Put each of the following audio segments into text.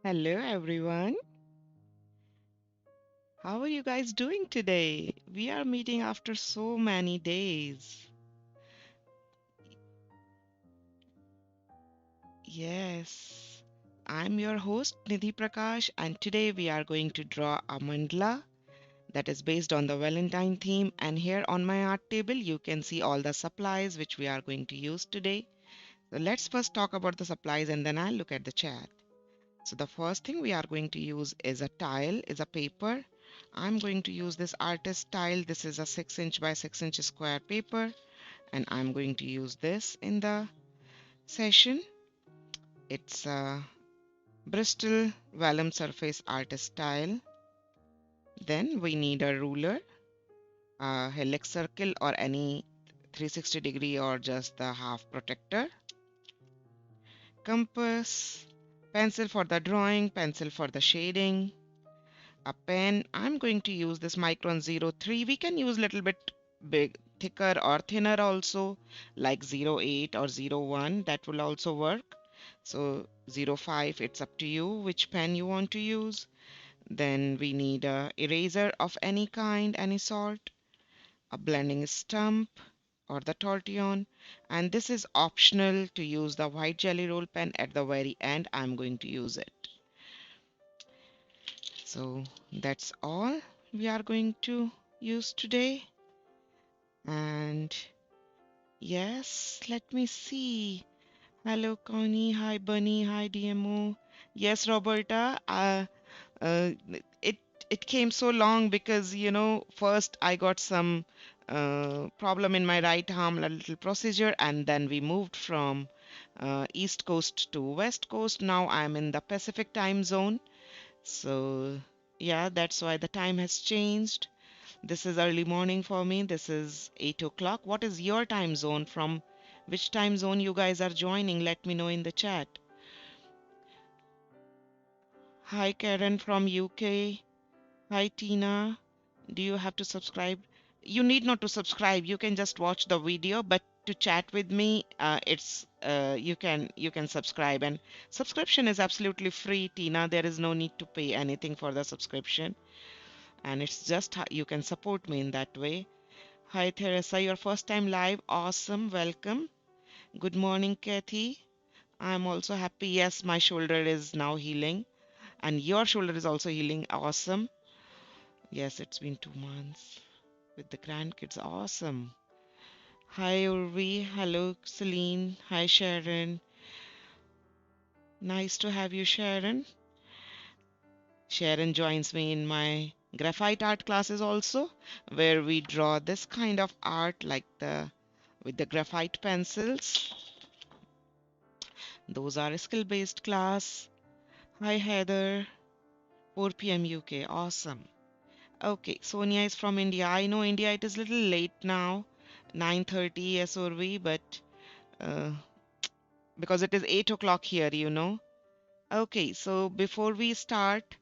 Hello, everyone. How are you guys doing today? We are meeting after so many days. Yes, I'm your host, Nidhi Prakash, and today we are going to draw a mandala that is based on the Valentine theme. And here on my art table, you can see all the supplies which we are going to use today. So let's first talk about the supplies and then I'll look at the chat. So the first thing we are going to use is a tile, is a paper. I'm going to use this artist tile. This is a 6" by 6" square paper, and I'm going to use this in the session. It's a Bristol vellum surface artist tile. Then we need a ruler, a helix circle or any 360-degree or just the half protector, compass, pencil for the drawing, pencil for the shading, a pen. I'm going to use this Micron 03. We can use little bit big, thicker or thinner also, like 08 or 01. That will also work. So 05, it's up to you which pen you want to use. Then we need a eraser of any kind, any sort, a blending stump or the tortillon. And this is optional to use the white jelly roll pen at the very end. I'm going to use it. So that's all we are going to use today. And yes, let me see. Hello, Connie. Hi, Bunny. Hi, DMO. Yes, Roberta. Uh, it it came so long because first I got some problem in my right arm, a little procedure, and then we moved from East Coast to West Coast. Now I'm in the Pacific time zone. So, yeah, that's why the time has changed. This is early morning for me. This is 8 o'clock. What is your time zone? From which time zone you guys are joining? Let me know in the chat. Hi, Karen from UK. Hi, Tina. Do you have to subscribe? You need not to subscribe. You can just watch the video, but to chat with me, it's you can subscribe, and subscription is absolutely free, Tina. There is no need to pay anything for the subscription. And it's just you can support me in that way. Hi, Teresa, your first time live. Awesome. Welcome. Good morning, Kathy. I'm also happy. Yes, my shoulder is now healing, and your shoulder is also healing. Awesome. Yes, it's been 2 months with the grandkids. Awesome. Hi, Urvi. Hello, Celine. Hi, Sharon. Nice to have you, Sharon. Sharon joins me in my graphite art classes also, where we draw this kind of art like the with the graphite pencils. Those are skill-based class. Hi, Heather. 4 p.m. UK. Awesome. Okay, Sonia is from India. I know India, it is little late now. 9:30 SORV, but uh, because it is 8 o'clock here. Okay, so before we start,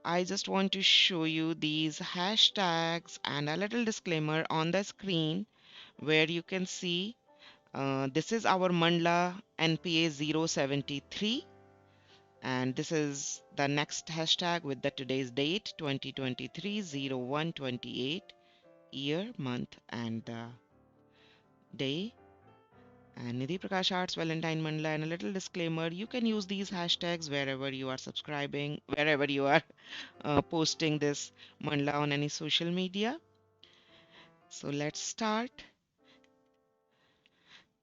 I just want to show you these hashtags and a little disclaimer on the screen where you can see this is our Mandala NPA 073, and this is the next hashtag with the today's date 2023 01/28, year, month, and the day. And Nidhi Prakash Arts, Valentine Mandala, and a little disclaimer, you can use these hashtags wherever you are subscribing, wherever you are posting this mandala on any social media. So let's start.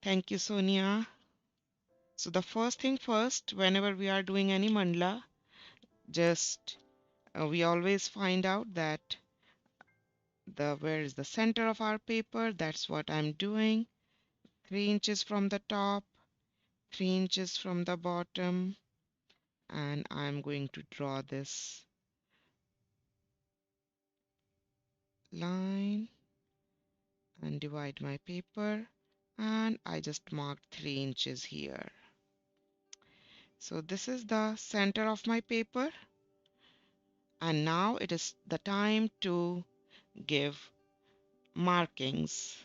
Thank you, Sonia. So the first thing first, whenever we are doing any mandala, just we always find out that where is the center of our paper. That's what I'm doing. 3 inches from the top, 3 inches from the bottom, and I'm going to draw this line and divide my paper, and I just marked 3 inches here. So this is the center of my paper, and now it is the time to give markings.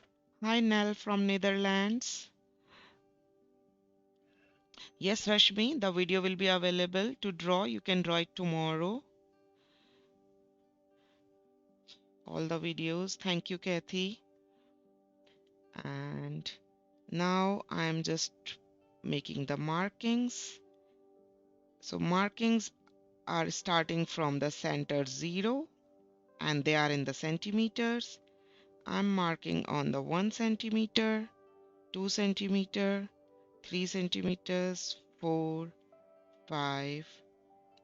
Hi Nell from Netherlands. Yes, Rashmi, the video will be available to draw. You can draw it tomorrow. All the videos. Thank you, Kathy. And now I am just making the markings. So markings are starting from the center 0 and they are in the centimeters. I'm marking on the 1 centimeter, 2 centimeter, 3 centimeters, 4, 5,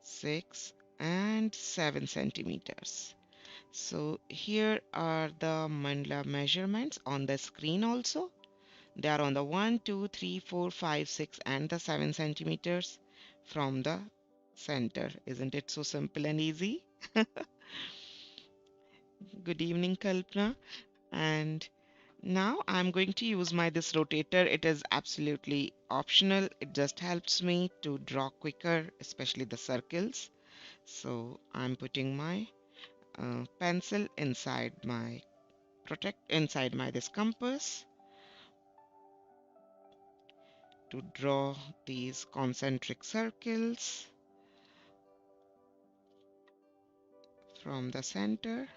6 and 7 centimeters. So here are the mandala measurements on the screen also. They are on the 1, 2, 3, 4, 5, 6 and the 7 centimeters from the center. Isn't it so simple and easy? Good evening, Kalpana. And now I'm going to use my this rotator. It is absolutely optional. It just helps me to draw quicker, especially the circles. So I'm putting my pencil inside my inside my this compass to draw these concentric circles from the center.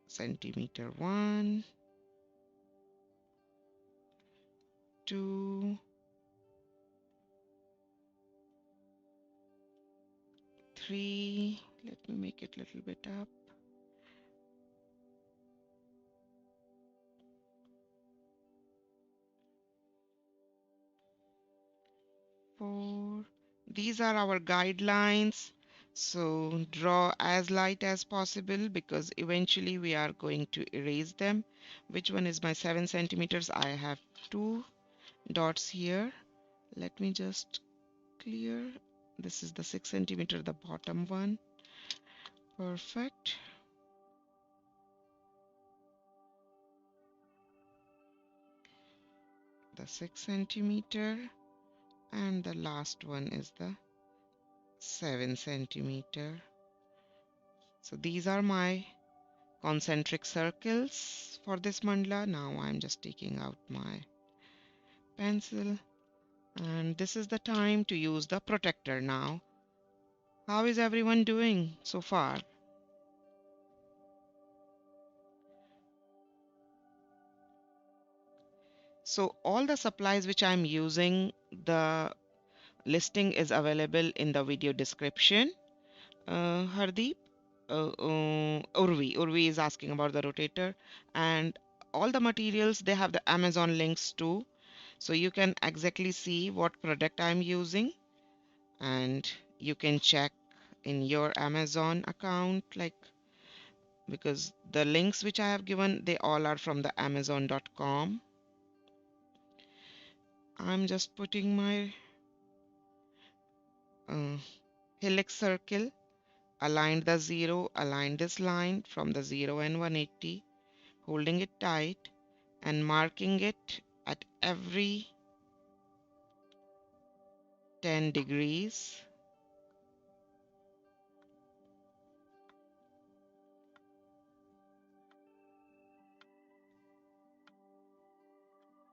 Centimeter 1, 2, 3. Let me make it a little bit up. 4. These are our guidelines. So draw as light as possible because eventually we are going to erase them. Which one is my 7 centimeters? I have two dots here. Let me just clear. This is the 6 centimeter, the bottom one. Perfect. The 6 centimeter and the last one is the 7 centimeter. So these are my concentric circles for this mandala. Now I'm just taking out my pencil and this is the time to use the protector now. How is everyone doing so far? So all the supplies which I'm using, the listing is available in the video description. Hardeep, Urvi is asking about the rotator and all the materials, they have the Amazon links too. So you can exactly see what product I'm using and you can check in your Amazon account, like, because the links which I have given, they all are from the amazon.com. I'm just putting my uh, helix circle, aligned the 0, aligned this line from the 0 and 180, holding it tight and marking it at every 10 degrees.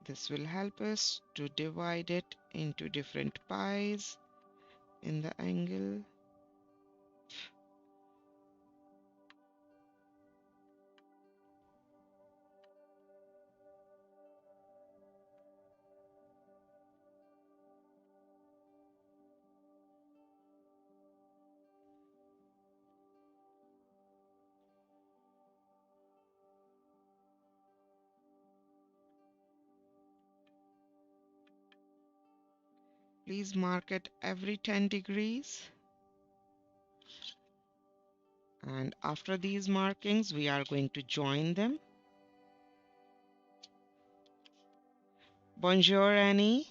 This will help us to divide it into different pies in the angle. Please mark it every 10 degrees. And after these markings, we are going to join them. Bonjour, Annie.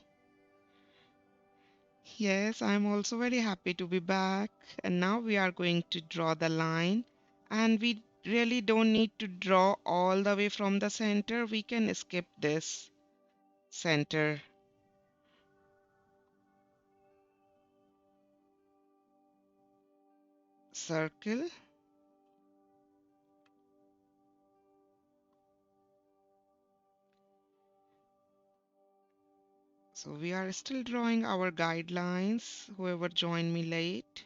Yes, I'm also very happy to be back. And now we are going to draw the line. And we really don't need to draw all the way from the center. We can skip this center circle. So we are still drawing our guidelines, whoever joined me late.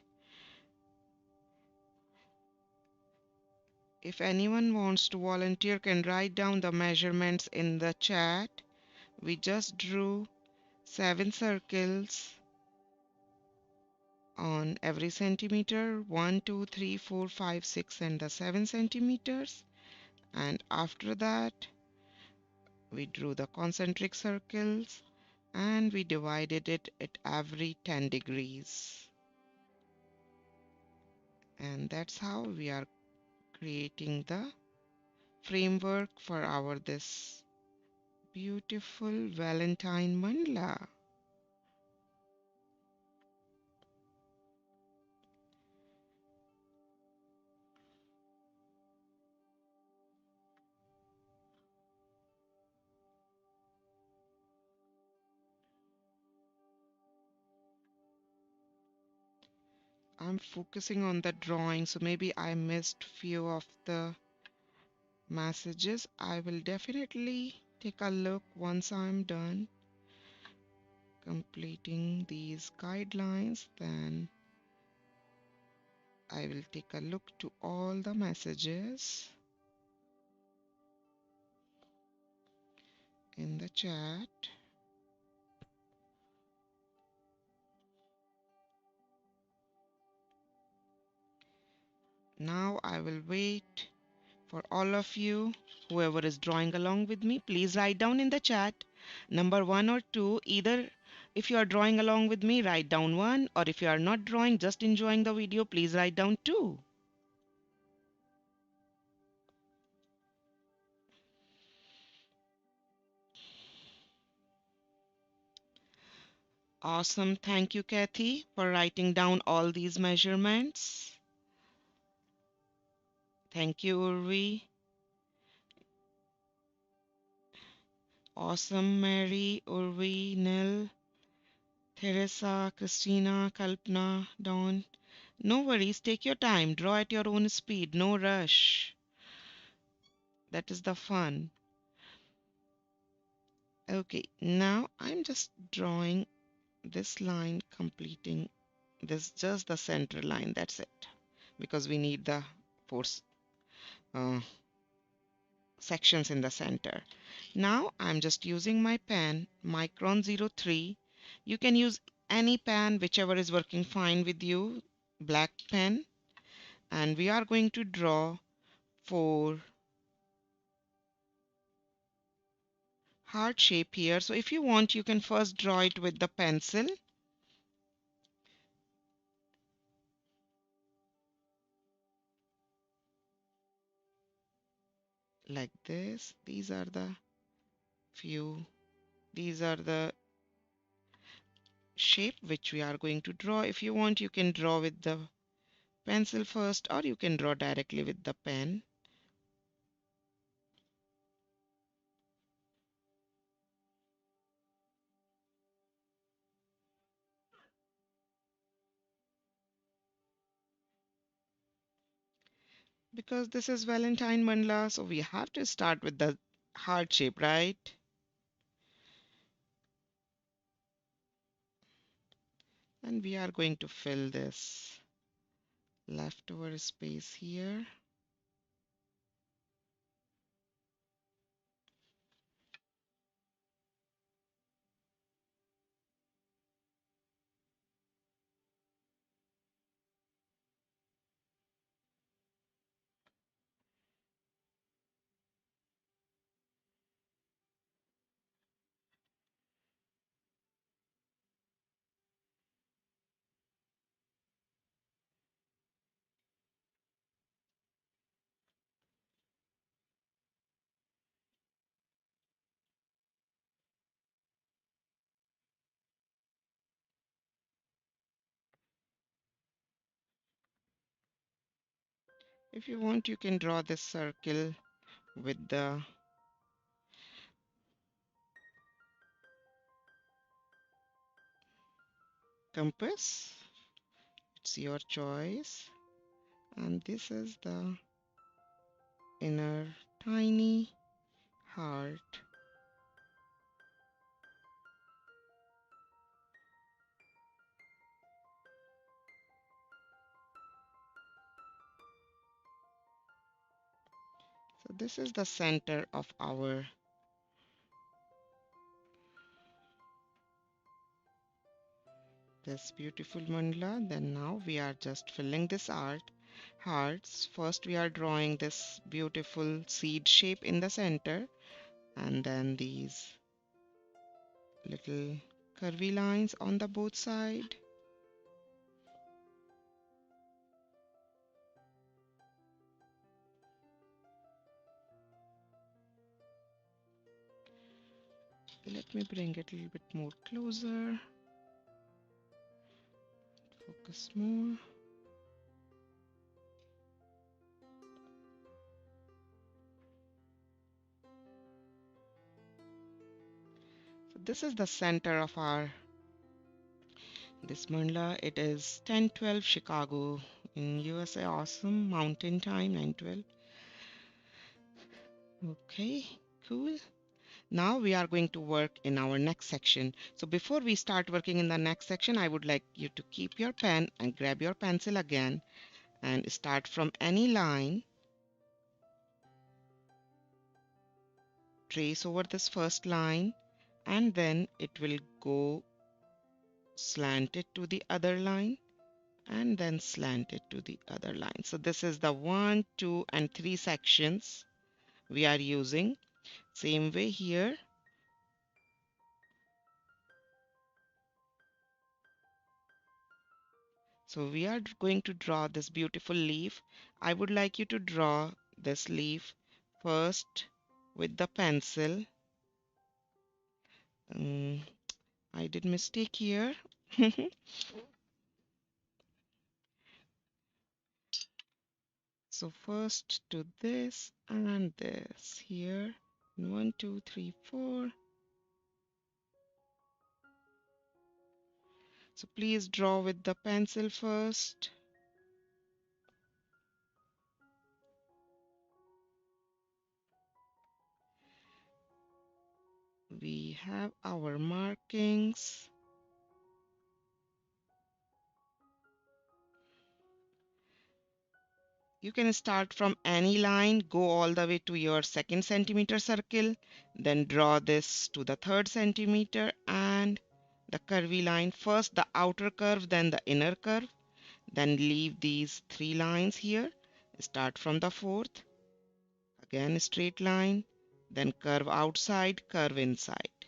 If anyone wants to volunteer can write down the measurements in the chat. We just drew 7 circles on every centimeter, 1, 2, 3, 4, 5, 6 and the 7 centimeters. And after that, we drew the concentric circles and we divided it at every 10 degrees. And that's how we are creating the framework for our this beautiful Valentine mandala. I'm focusing on the drawing, so maybe I missed few of the messages. I will definitely take a look once I'm done completing these guidelines. Then I will take a look to all the messages in the chat. Now I will wait for all of you, whoever is drawing along with me, please write down in the chat number 1 or 2. Either if you are drawing along with me, write down 1, or if you are not drawing, just enjoying the video, please write down 2. Awesome. Thank you, Kathy, for writing down all these measurements. Thank you, Urvi. Awesome, Mary, Urvi, Nil, Teresa, Christina, Kalpana, Dawn. No worries, take your time. Draw at your own speed. No rush. That is the fun. Okay, now I'm just drawing this line, completing this, just the center line. That's it. Because we need the four uh, sections in the center. Now I'm just using my pen, Micron 03. You can use any pen, whichever is working fine with you, black pen. And we are going to draw 4 heart shape here. So if you want, you can first draw it with the pencil. Like this. These are the few, these are the shape which we are going to draw. If you want, you can draw with the pencil first, or you can draw directly with the pen. Because this is Valentine Mandala, so we have to start with the heart shape, right? And we are going to fill this leftover space here. If you want, you can draw this circle with the compass. It's your choice. And this is the inner tiny heart. this is the center of our this beautiful mandala. Then now we are just filling this hearts. First we are drawing this beautiful seed shape in the center, and then these little curvy lines on the both side. Let me bring it a little bit more closer. Focus more. So this is the center of our this mandala. It is 10:12 Chicago in USA. Awesome. Mountain time 9:12. Okay, cool. Now we are going to work in our next section. So before we start working in the next section, I would like you to keep your pen and grab your pencil again and start from any line. Trace over this first line, and then it will go slanted to the other line, and then slanted to the other line. So this is the 1, 2, and 3 sections we are using. Same way here. So we are going to draw this beautiful leaf. I would like you to draw this leaf first with the pencil. Um, I did mistake here. So first to this and this here. 1, 2, 3, 4. So please draw with the pencil first. We have our markings. You can start from any line, go all the way to your 2nd centimeter circle, then draw this to the 3rd centimeter and the curvy line. First the outer curve, then the inner curve, then leave these 3 lines here. Start from the 4th, again straight line, then curve outside, curve inside.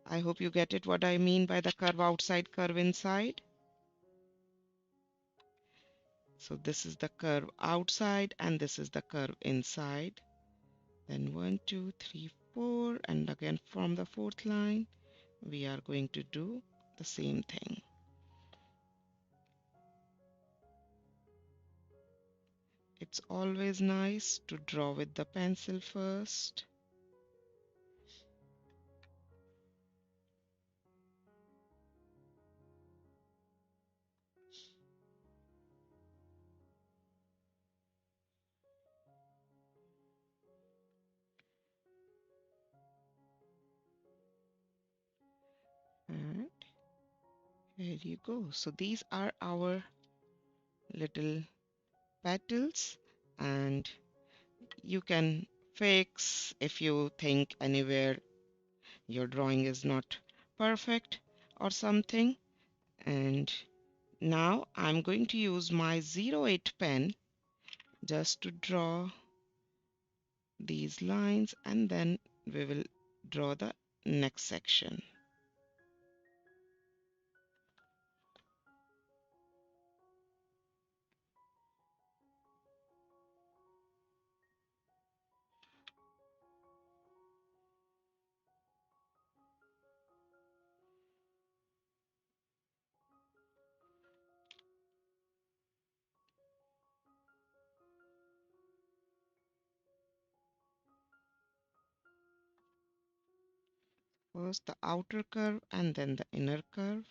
I hope you get it what I mean by the curve outside, curve inside. So this is the curve outside and this is the curve inside. Then 1, 2, 3, 4, and again from the 4th line, we are going to do the same thing. It's always nice to draw with the pencil first. And here you go. So these are our little petals, and you can fix if you think anywhere your drawing is not perfect or something. And now I'm going to use my 08 pen just to draw these lines, and then we will draw the next section. First the outer curve and then the inner curve.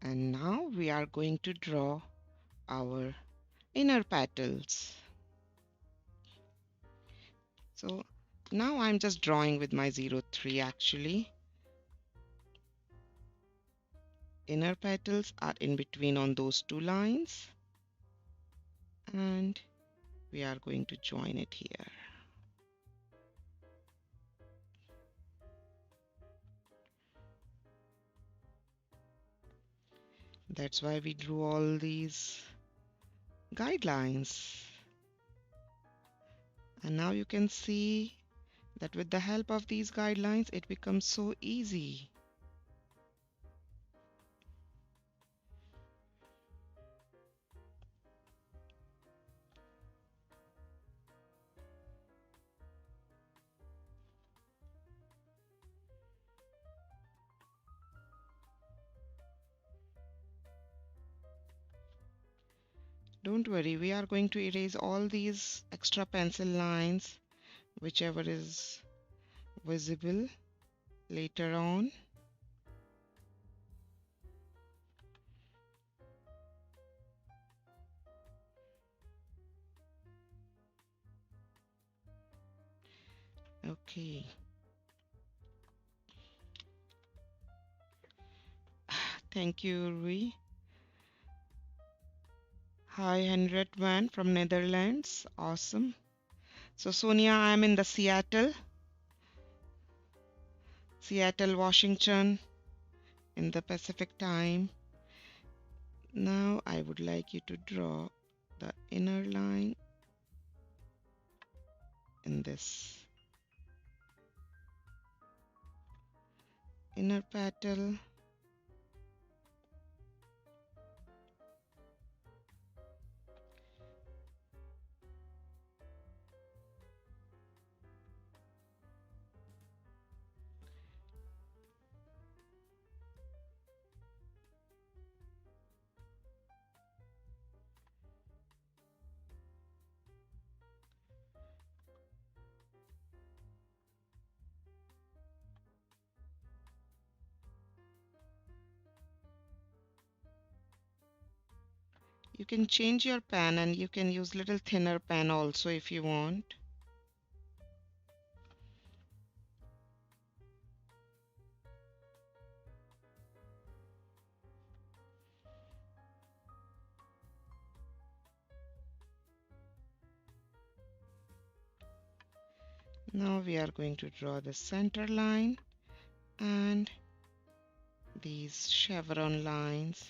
And now we are going to draw our inner petals. So now I'm just drawing with my 03 actually. Inner petals are in between on those two lines, and we are going to join it here. That's why we drew all these guidelines. And now you can see that with the help of these guidelines, it becomes so easy. Don't worry, we are going to erase all these extra pencil lines, whichever is visible later on. Okay. Thank you, Rui. Hi, Henriette Van from Netherlands. Awesome. So, Sonia, I'm in the Seattle, Washington, in the Pacific time. Now, I would like you to draw the inner line in this inner petal. You can change your pen and you can use little thinner pen also if you want. Now we are going to draw the center line and these chevron lines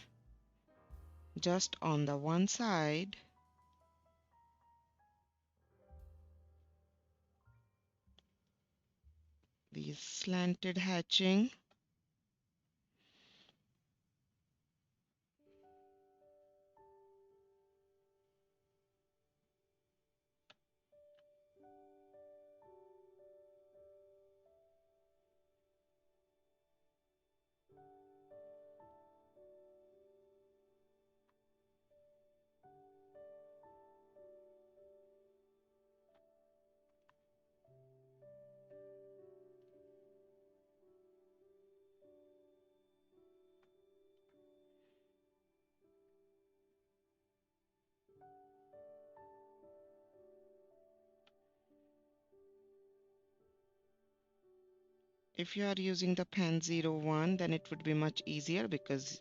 just on the one side. These slanted hatching. If you are using the pen 01, then it would be much easier because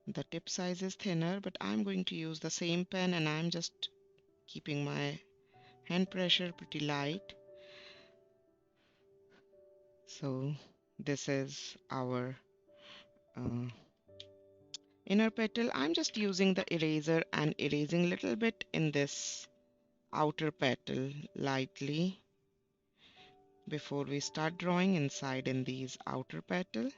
the tip size is thinner, but I'm going to use the same pen and I'm just keeping my hand pressure pretty light. So this is our uh, inner petal. I'm just using the eraser and erasing a little bit in this outer petal lightly before we start drawing inside in these outer petal.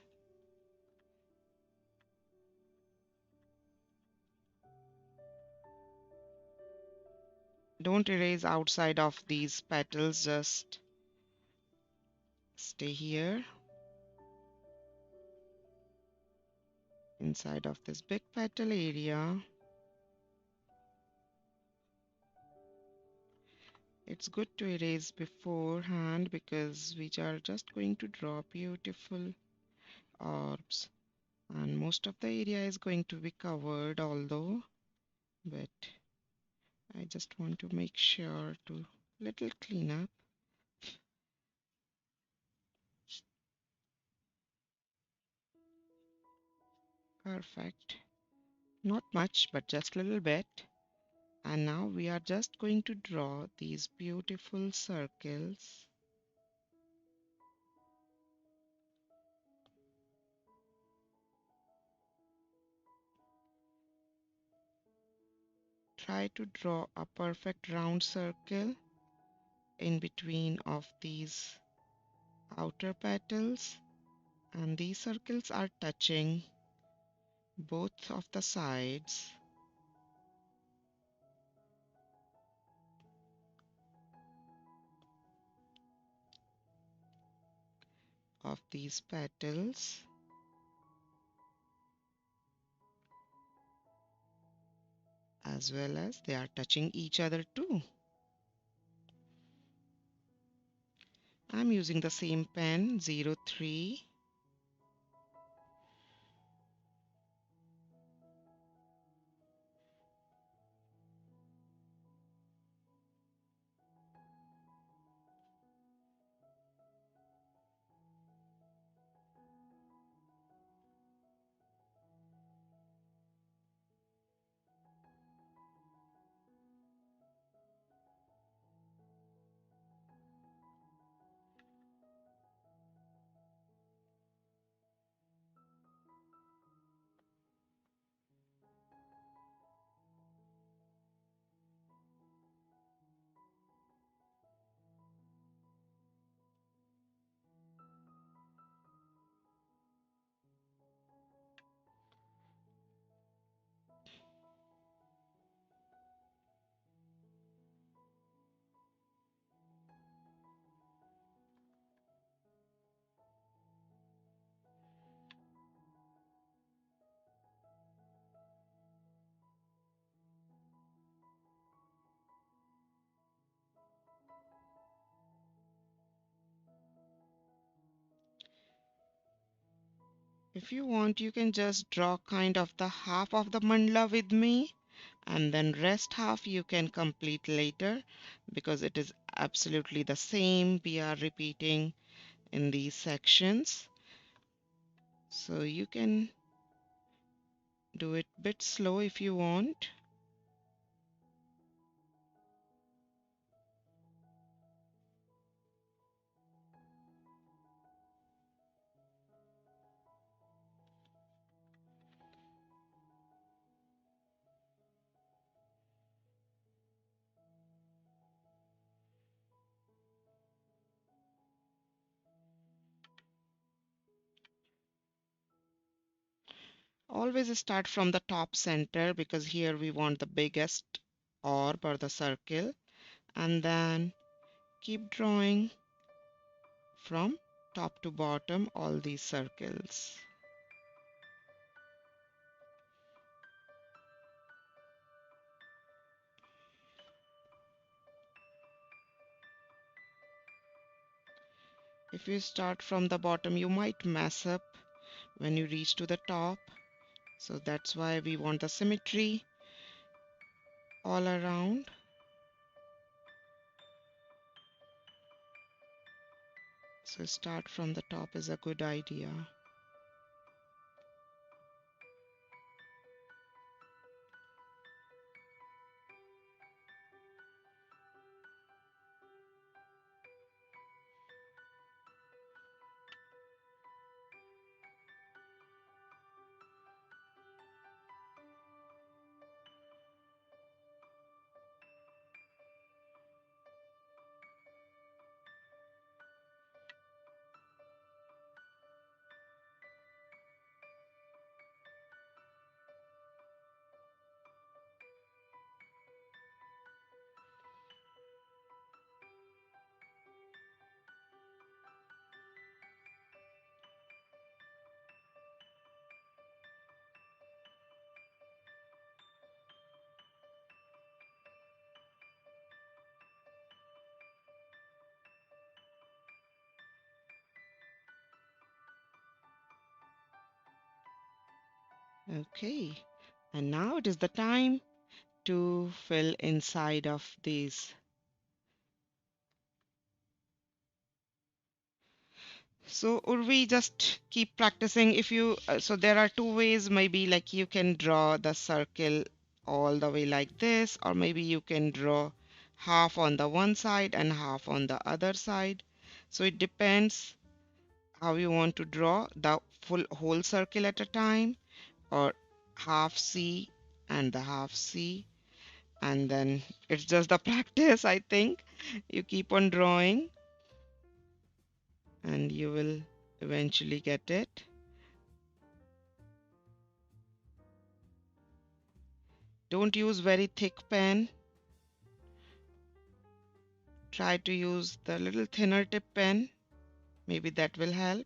Don't erase outside of these petals, just stay here inside of this big petal area. It's good to erase beforehand because we are just going to draw beautiful orbs And most of the area is going to be covered although, but I just want to make sure to little clean up. Perfect. Not much, but just a little bit. And now we are just going to draw these beautiful circles. Try to draw a perfect round circle in between of these outer petals, and these circles are touching both of the sides of these petals, as well as they are touching each other too. I'm using the same pen 03. If you want, you can just draw kind of the half of the mandala with me, and then rest half you can complete later, because it is absolutely the same we are repeating in these sections. So you can do it bit slow if you want. Always start from the top center, because here we want the biggest orb or the circle, and then keep drawing from top to bottom all these circles. If you start from the bottom, you might mess up when you reach to the top. So that's why we want the symmetry all around. So start from the top is a good idea. Okay, and now it is the time to fill inside of these. So Urvi, just keep practicing. If you so there are two ways. Maybe like you can draw the circle all the way like this, or maybe you can draw half on the one side and half on the other side. So it depends how you want to draw the full whole circle at a time, or half C and the half C, and then it's just the practice. I think you keep on drawing and you will eventually get it. Don't use very thick pen. Try to use the little thinner tip pen. Maybe that will help.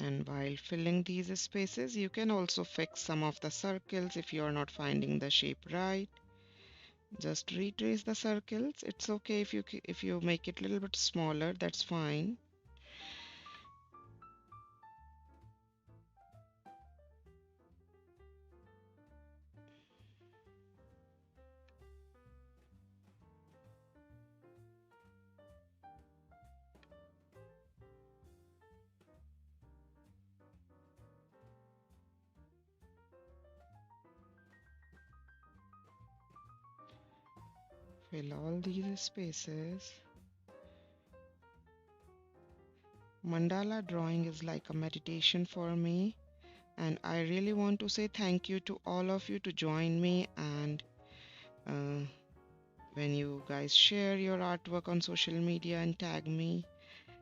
And while filling these spaces, you can also fix some of the circles if you are not finding the shape right. Just retrace the circles. It's okay if you make it a little bit smaller, that's fine. Fill all these spaces. Mandala drawing is like a meditation for me, and I really want to say thank you to all of you to join me. And uh, when you guys share your artwork on social media and tag me,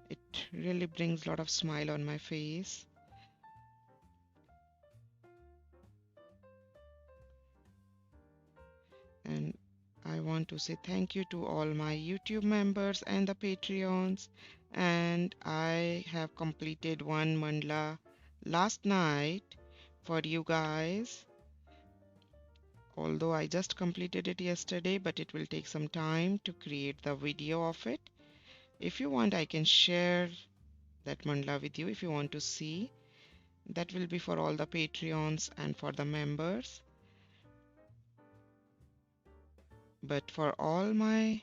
it really brings a lot of smile on my face. And I want to say thank you to all my YouTube members and the Patreons. And I have completed one mandala last night for you guys. Although I just completed it yesterday, but it will take some time to create the video of it. If you want, I can share that mandala with you if you want to see. That will be for all the Patreons and for the members. But for all my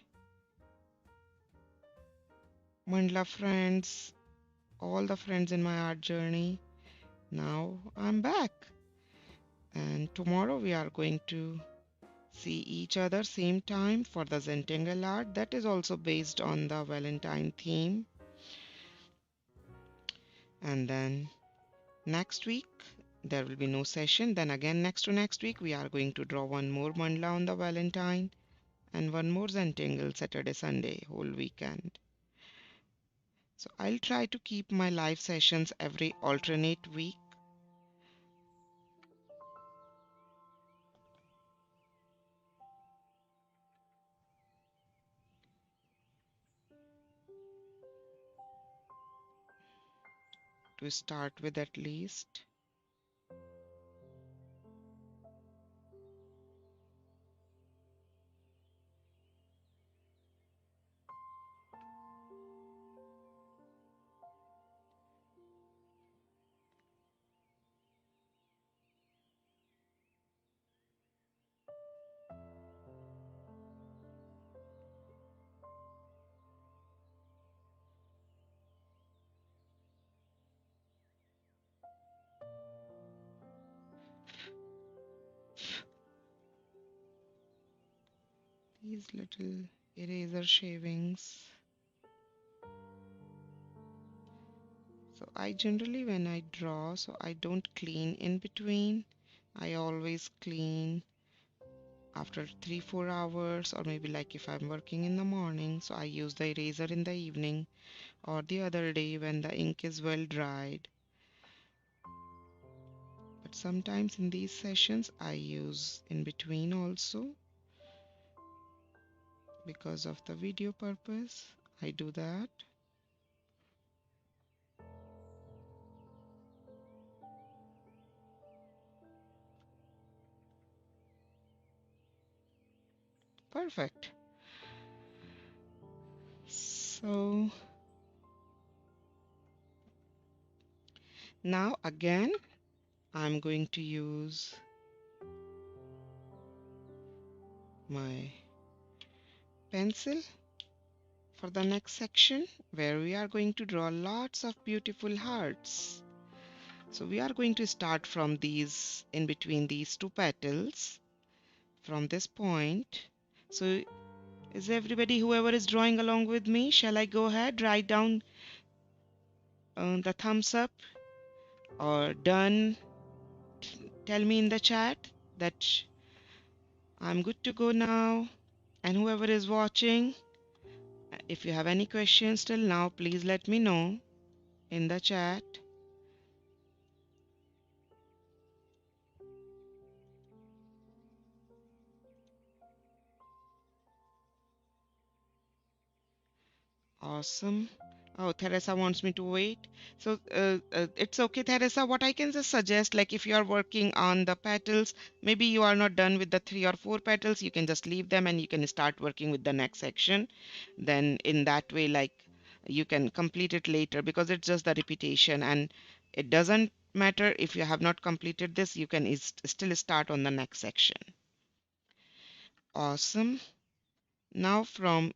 mandala friends, all the friends in my art journey, now I'm back. And tomorrow we are going to see each other same time for the Zentangle art that is also based on the Valentine theme. And then next week there will be no session. Then again next to next week we are going to draw one more mandala on the Valentine and one more Zentangle Saturday, Sunday, whole weekend. So I'll try to keep my live sessions every alternate week. To start with at least. These little eraser shavings. So I generally when I draw, so I don't clean in between. I always clean after 3-4 hours, or maybe like if I'm working in the morning, so I use the eraser in the evening or the other day when the ink is well dried. But sometimes in these sessions I use in between also because of the video purpose. I do that. Perfect. So now again, I'm going to use my pencil for the next section where we are going to draw lots of beautiful hearts. So we are going to start from these, in between these two petals, from this point. So is everybody, whoever is drawing along with me, shall I go ahead, write down the thumbs up or done? Tell me in the chat that I'm good to go now. And whoever is watching, if you have any questions till now, please let me know in the chat. Awesome. Oh, Teresa wants me to wait. So it's okay, Teresa. What I can just suggest, like if you are working on the petals, maybe you are not done with the 3 or 4 petals, you can just leave them and you can start working with the next section. Then in that way, like you can complete it later because it's just the repetition and it doesn't matter if you have not completed this, you can still start on the next section. Awesome. Now from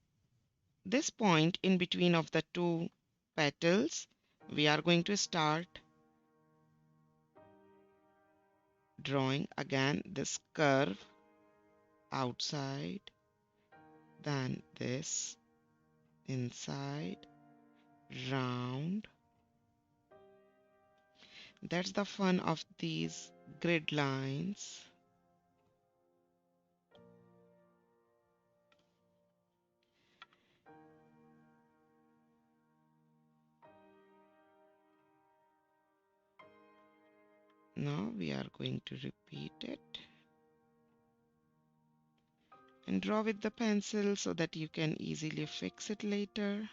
this point in between of the 2 petals, we are going to start drawing again this curve outside, then this inside, round. That's the fun of these grid lines. Now we are going to repeat it and draw with the pencil so that you can easily fix it later.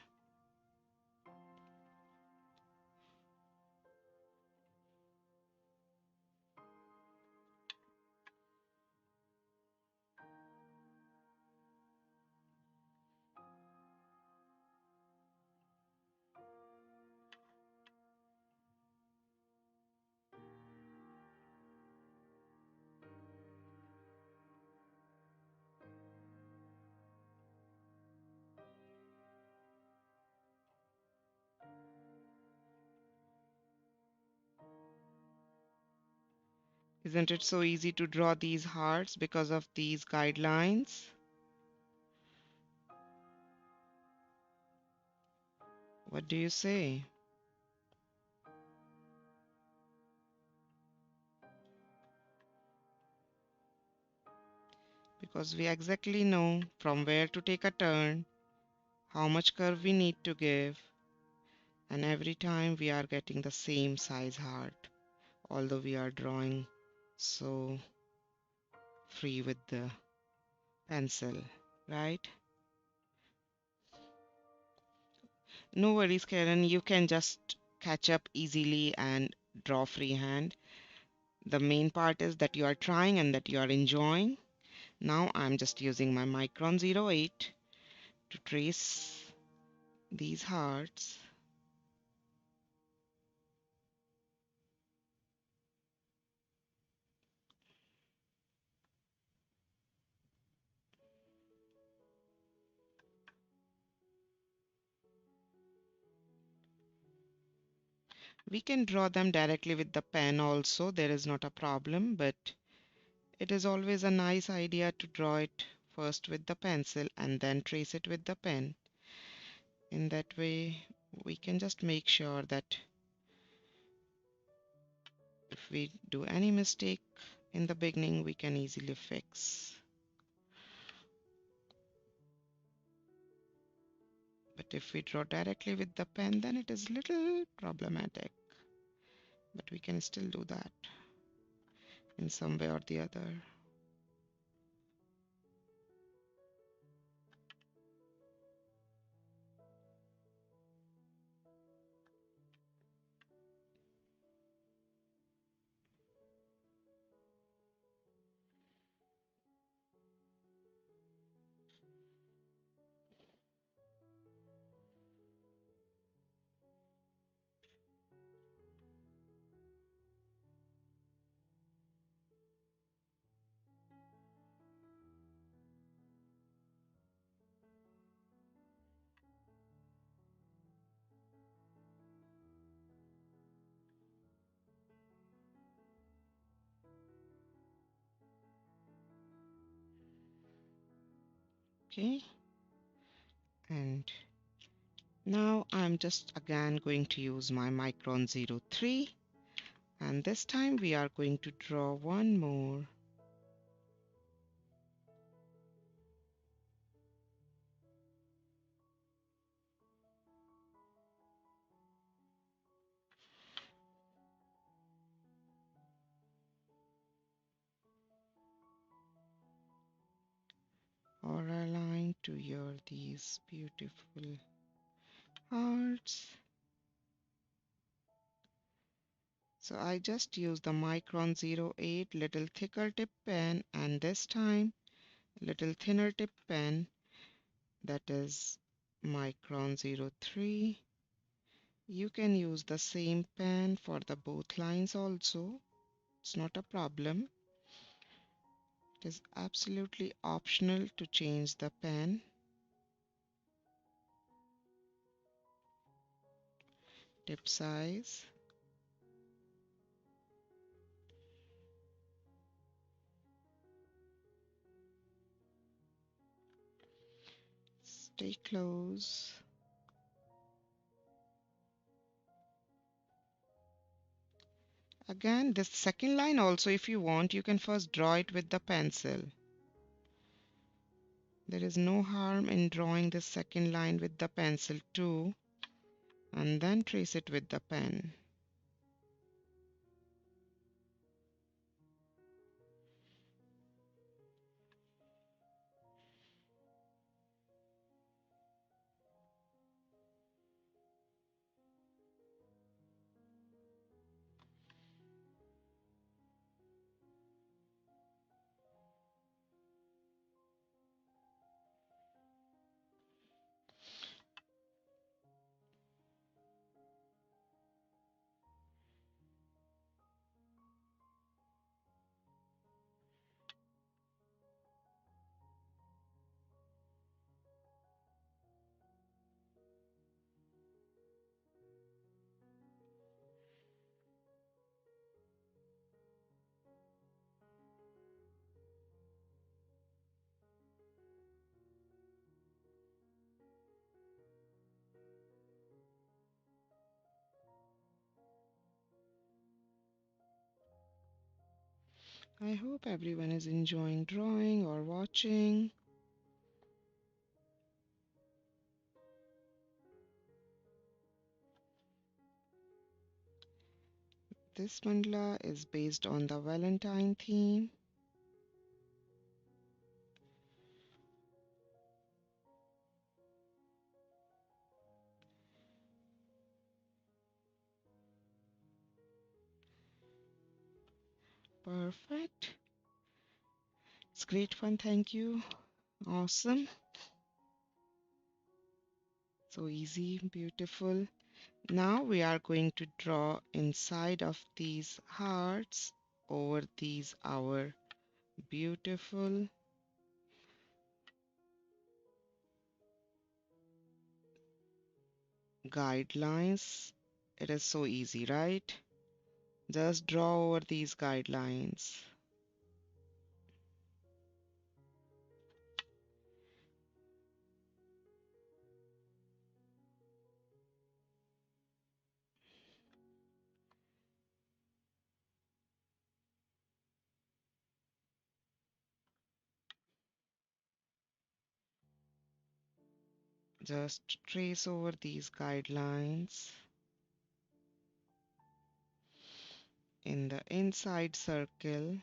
Isn't it so easy to draw these hearts because of these guidelines? What do you say? Because we exactly know from where to take a turn, how much curve we need to give, and every time we are getting the same size heart, although we are drawing so free with the pencil, right? No worries, Karen, you can just catch up easily and draw freehand. The main part is that you are trying and that you are enjoying. Now I'm just using my Micron 08 to trace these hearts. We can draw them directly with the pen also, there is not a problem, but it is always a nice idea to draw it first with the pencil and then trace it with the pen. In that way, we can just make sure that if we do any mistake in the beginning, we can easily fix. But if we draw directly with the pen, then it is little problematic. But we can still do that in some way or the other. Okay, and now I'm just again going to use my Micron 03, and this time we are going to draw one more aura line to your these beautiful hearts. So I just use the Micron 08 little thicker tip pen, and this time little thinner tip pen, that is Micron 03. You can use the same pen for the both lines also. It's not a problem. It is absolutely optional to change the pen. Tip size. Stay close. Again, this second line also, if you want, you can first draw it with the pencil. There is no harm in drawing the second line with the pencil too, and then trace it with the pen. I hope everyone is enjoying drawing or watching. This mandala is based on the Valentine theme. Perfect. It's great fun. Thank you. Awesome. So easy, beautiful. Now we are going to draw inside of these hearts over these our beautiful guidelines. It is so easy, right? Just draw over these guidelines. Just trace over these guidelines in the inside circle.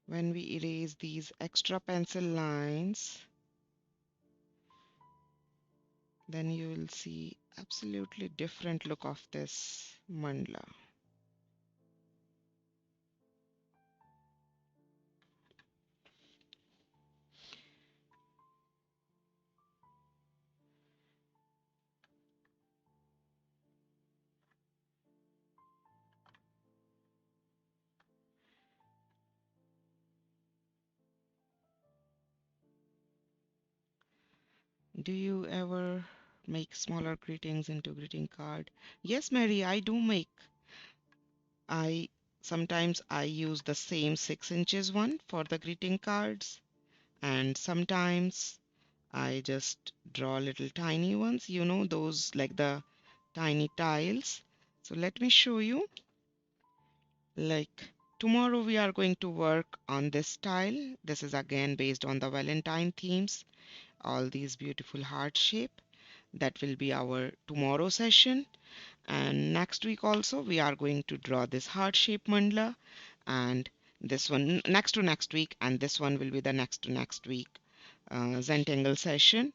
When we erase these extra pencil lines, then you will see absolutely different look of this mandala. Do you ever make smaller greetings into greeting card? Yes, Mary, I do make. I Sometimes I use the same 6 inches one for the greeting cards, and sometimes I just draw little tiny ones, you know, those like the tiny tiles. So let me show you. Like tomorrow we are going to work on this tile. This is again based on the Valentine themes, all these beautiful heart shape. That will be our tomorrow session. And next week also we are going to draw this heart shape mandala, and this one next to next week, and this one will be the next to next week Zentangle session.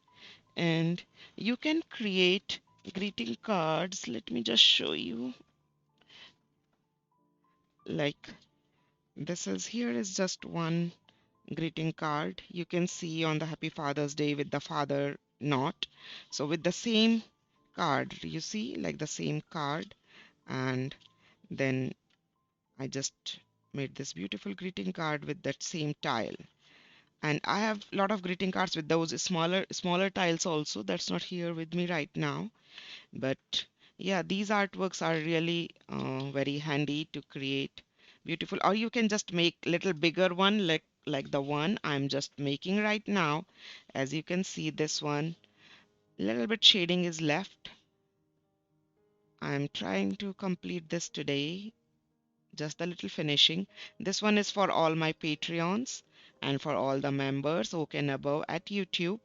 And you can create greeting cards. Let me just show you. Like this is here is just one greeting card. You can see on the Happy Father's Day with the father knot. So with the same card, you see, like the same card, and then I just made this beautiful greeting card with that same tile. And I have a lot of greeting cards with those smaller tiles also. That's not here with me right now. But yeah, these artworks are really very handy to create beautiful. Or you can just make little bigger one like the one I'm just making right now. As you can see, this one, little bit shading is left. I'm trying to complete this today, just a little finishing. This one is for all my Patreons and for all the members OK and above at YouTube.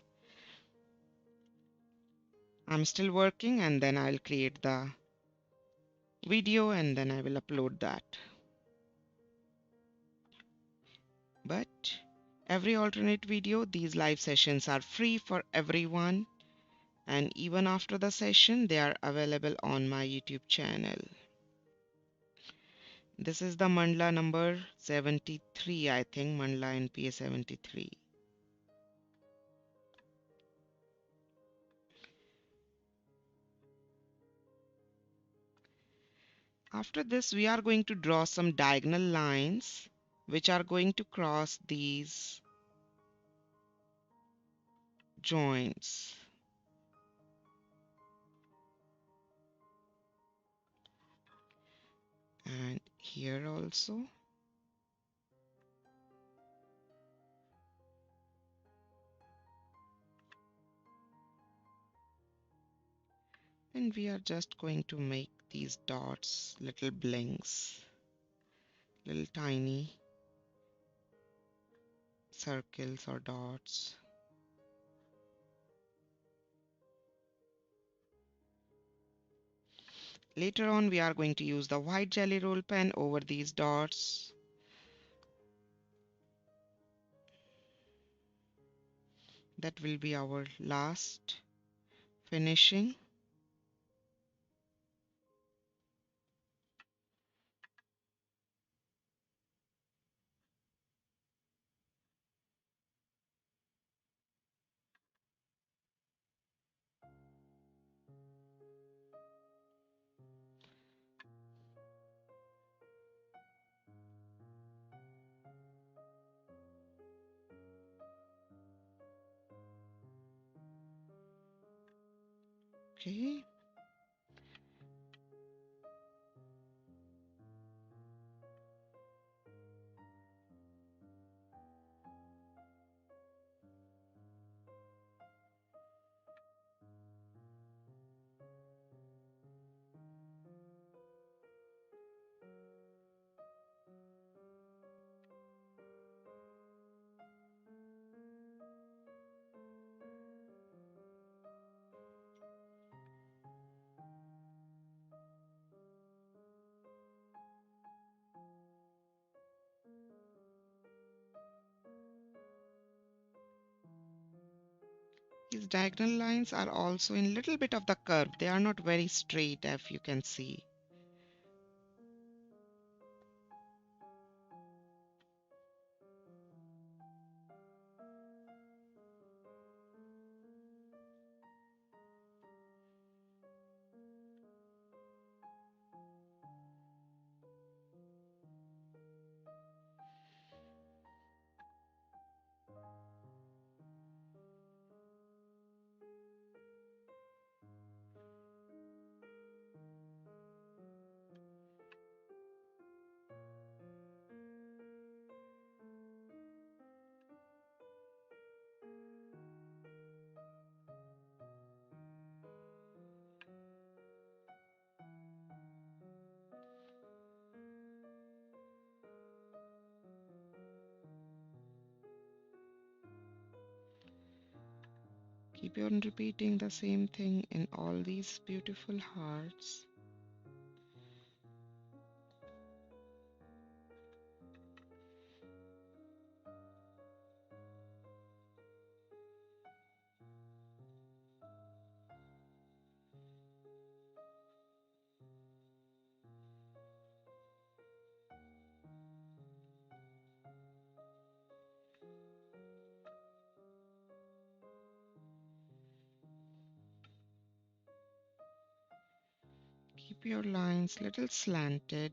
I'm still working, and then I'll create the video and then I will upload that. But every alternate video, these live sessions are free for everyone, and even after the session, they are available on my YouTube channel. This is the Mandala number 73, I think, MandalaNPA 73. After this, we are going to draw some diagonal lines which are going to cross these joints. And here also. And we are just going to make these dots little blinks, little tiny circles or dots. Later on, we are going to use the white jelly roll pen over these dots. That will be our last finishing. Okay. These diagonal lines are also in little bit of the curve. They are not very straight, if you can see. Keep on repeating the same thing in all these beautiful hearts. Keep your lines little slanted.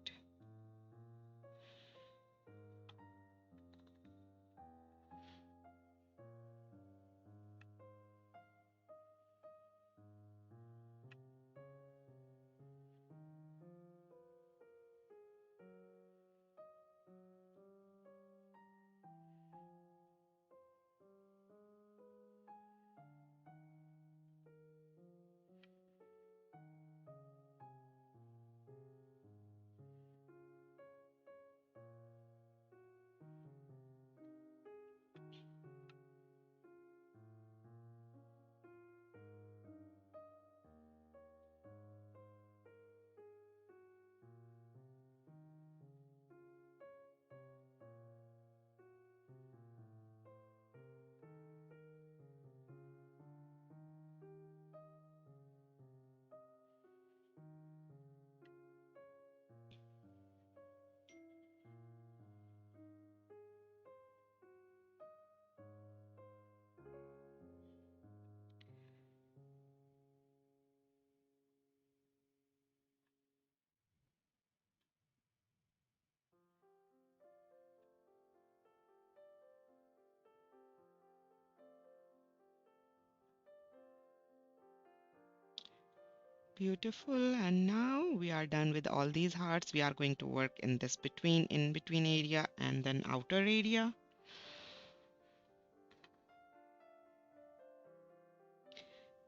Beautiful. And now we are done with all these hearts. We are going to work in this in between area and then outer area.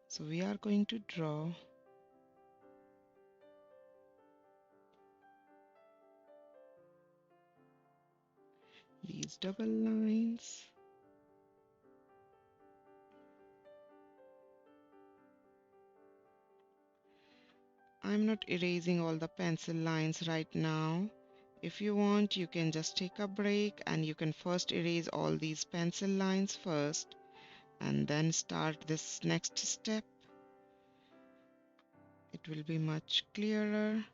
So we are going to draw these double lines. I'm not erasing all the pencil lines right now. If you want, you can just take a break and you can first erase all these pencil lines first and then start this next step. It will be much clearer.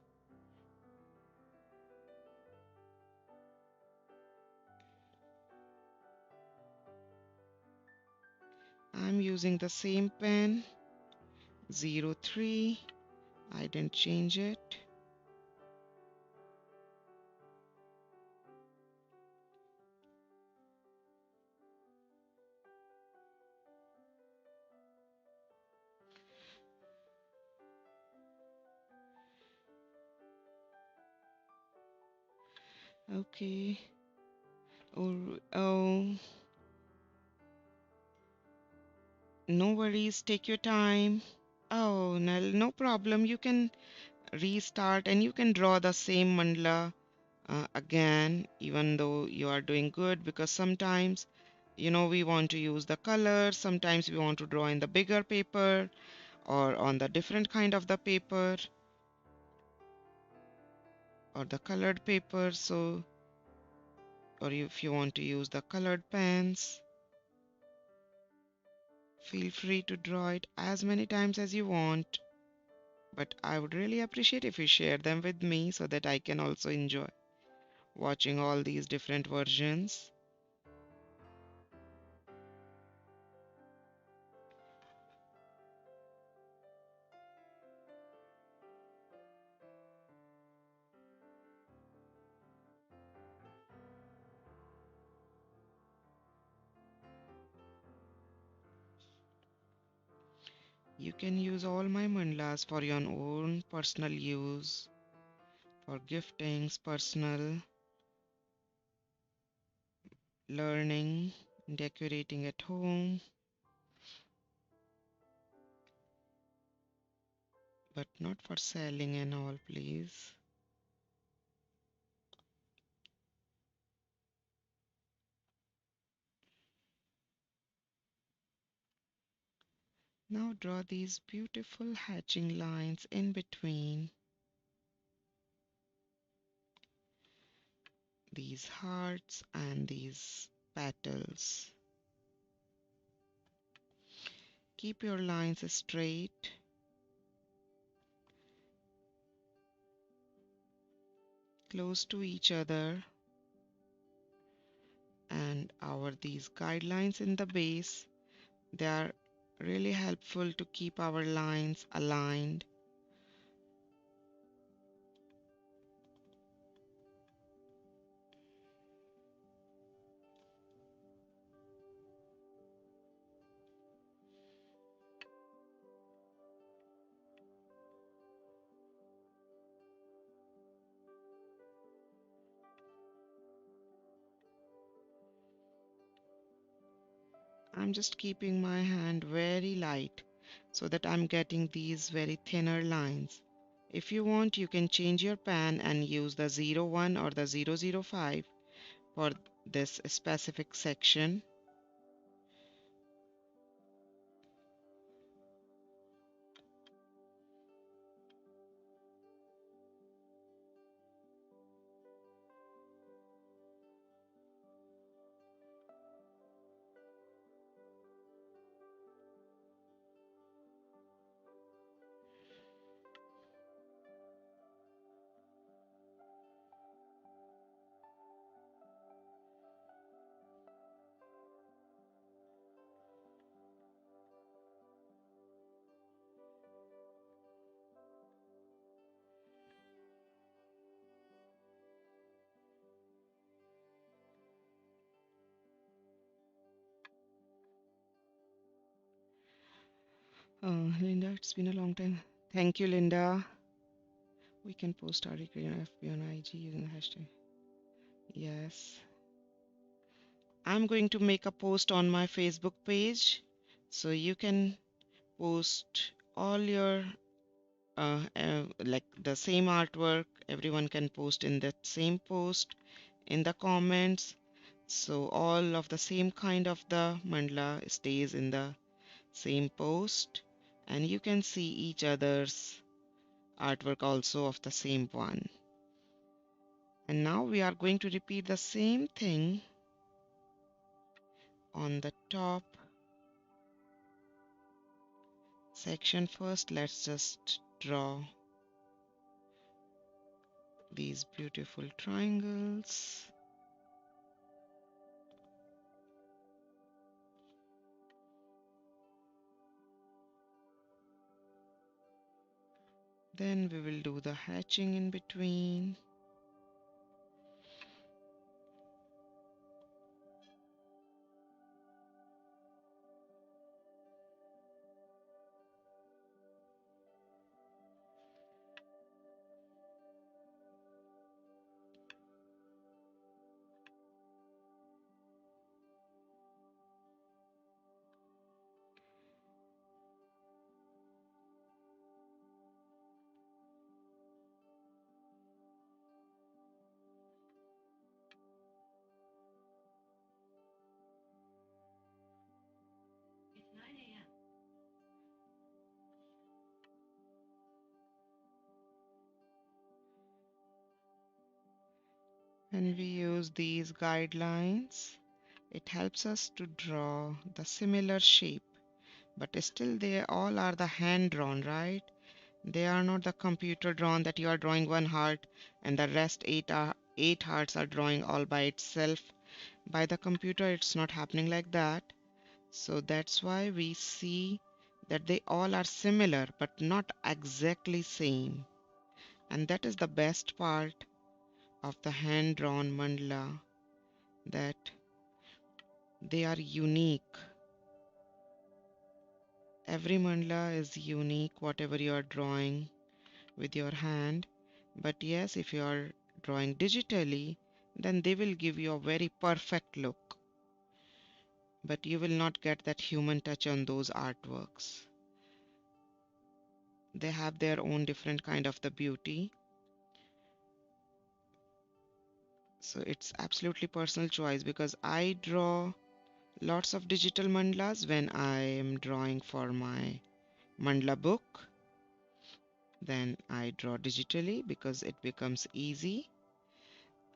I'm using the same pen, 03. I didn't change it. Okay. Oh, no worries. Take your time. Oh, no problem. You can restart and you can draw the same mandala again, even though you are doing good, because sometimes, we want to use the colors. Sometimes we want to draw in the bigger paper or on the different kind of the paper or the colored paper. So, or if you want to use the colored pens, feel free to draw it as many times as you want. But I would really appreciate if you share them with me so that I can also enjoy watching all these different versions. You can use all my mandalas for your own personal use, for giftings, personal learning, decorating at home, but not for selling and all, please. Now draw these beautiful hatching lines in between these hearts and these petals. Keep your lines straight, close to each other, and our these guidelines in the base, they are really helpful to keep our lines aligned. I'm just keeping my hand very light so that I'm getting these very thinner lines. If you want, you can change your pen and use the 01 or the 005 for this specific section. Linda, it's been a long time. Thank you, Linda. We can post our FB on IG using the hashtag. Yes. I'm going to make a post on my Facebook page so you can post all your like the same artwork. Everyone can post in that same post in the comments. So all of the same kind of the mandala stays in the same post, and you can see each other's artwork also of the same one. And now we are going to repeat the same thing on the top section. First, let's just draw these beautiful triangles. Then we will do the hatching in between. When we use these guidelines, it helps us to draw the similar shape, but still they all are the hand drawn, right? They are not the computer drawn that you are drawing one heart and the rest eight hearts are drawing all by itself. By the computer, it's not happening like that. So that's why we see that they all are similar but not exactly same. And that is the best part of the hand drawn mandala, that they are unique. Every mandala is unique, whatever you are drawing with your hand. But yes, if you are drawing digitally, then they will give you a very perfect look. But you will not get that human touch on those artworks. They have their own different kind of the beauty. So it's absolutely personal choice, because I draw lots of digital mandalas when I am drawing for my mandala book. Then I draw digitally because it becomes easy.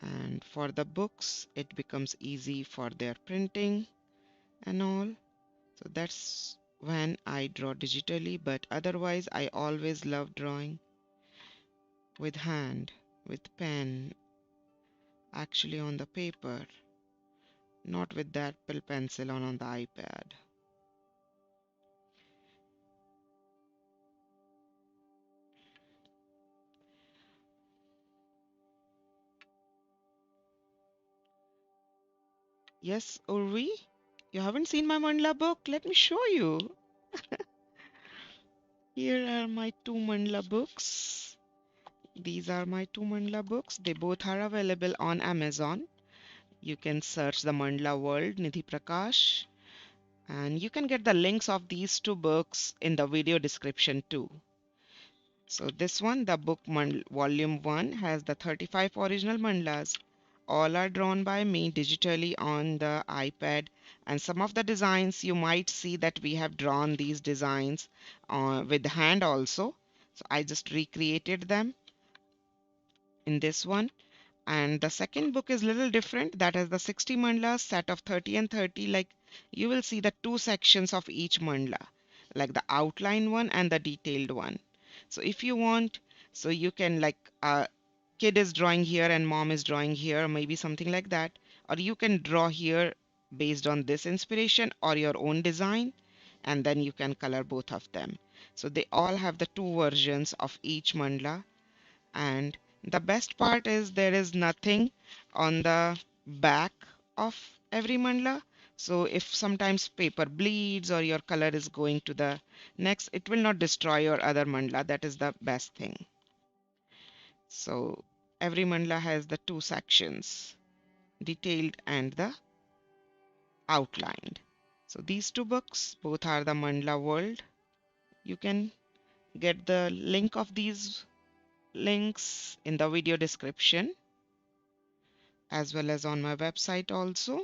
And for the books, it becomes easy for their printing and all. So that's when I draw digitally, but otherwise, I always love drawing with hand, with pen, actually on the paper, not with that Apple pencil on the iPad. Yes, Urvi, you haven't seen my mandala book? Let me show you. Here are my two mandala books. These are my two mandala books. They both are available on Amazon. You can search the Mandala World, Nidhi Prakash, and you can get the links of these two books in the video description too. So this one, the book volume 1 has the 35 original mandalas. All are drawn by me digitally on the iPad, and some of the designs you might see that we have drawn these designs with hand also. So I just recreated them in this one. And the second book is little different. That has the 60 mandalas set of 30 and 30. Like you will see the two sections of each mandala, like the outline one and the detailed one. So if you want, so you can like kid is drawing here and mom is drawing here, maybe something like that. Or you can draw here based on this inspiration or your own design, and then you can color both of them. So they all have the two versions of each mandala, and the best part is there is nothing on the back of every mandala. So if sometimes paper bleeds or your color is going to the next, it will not destroy your other mandala. That is the best thing. So every mandala has the two sections, detailed and the outlined. So these two books, both are the Mandala World. You can get the link of these links in the video description as well as on my website also.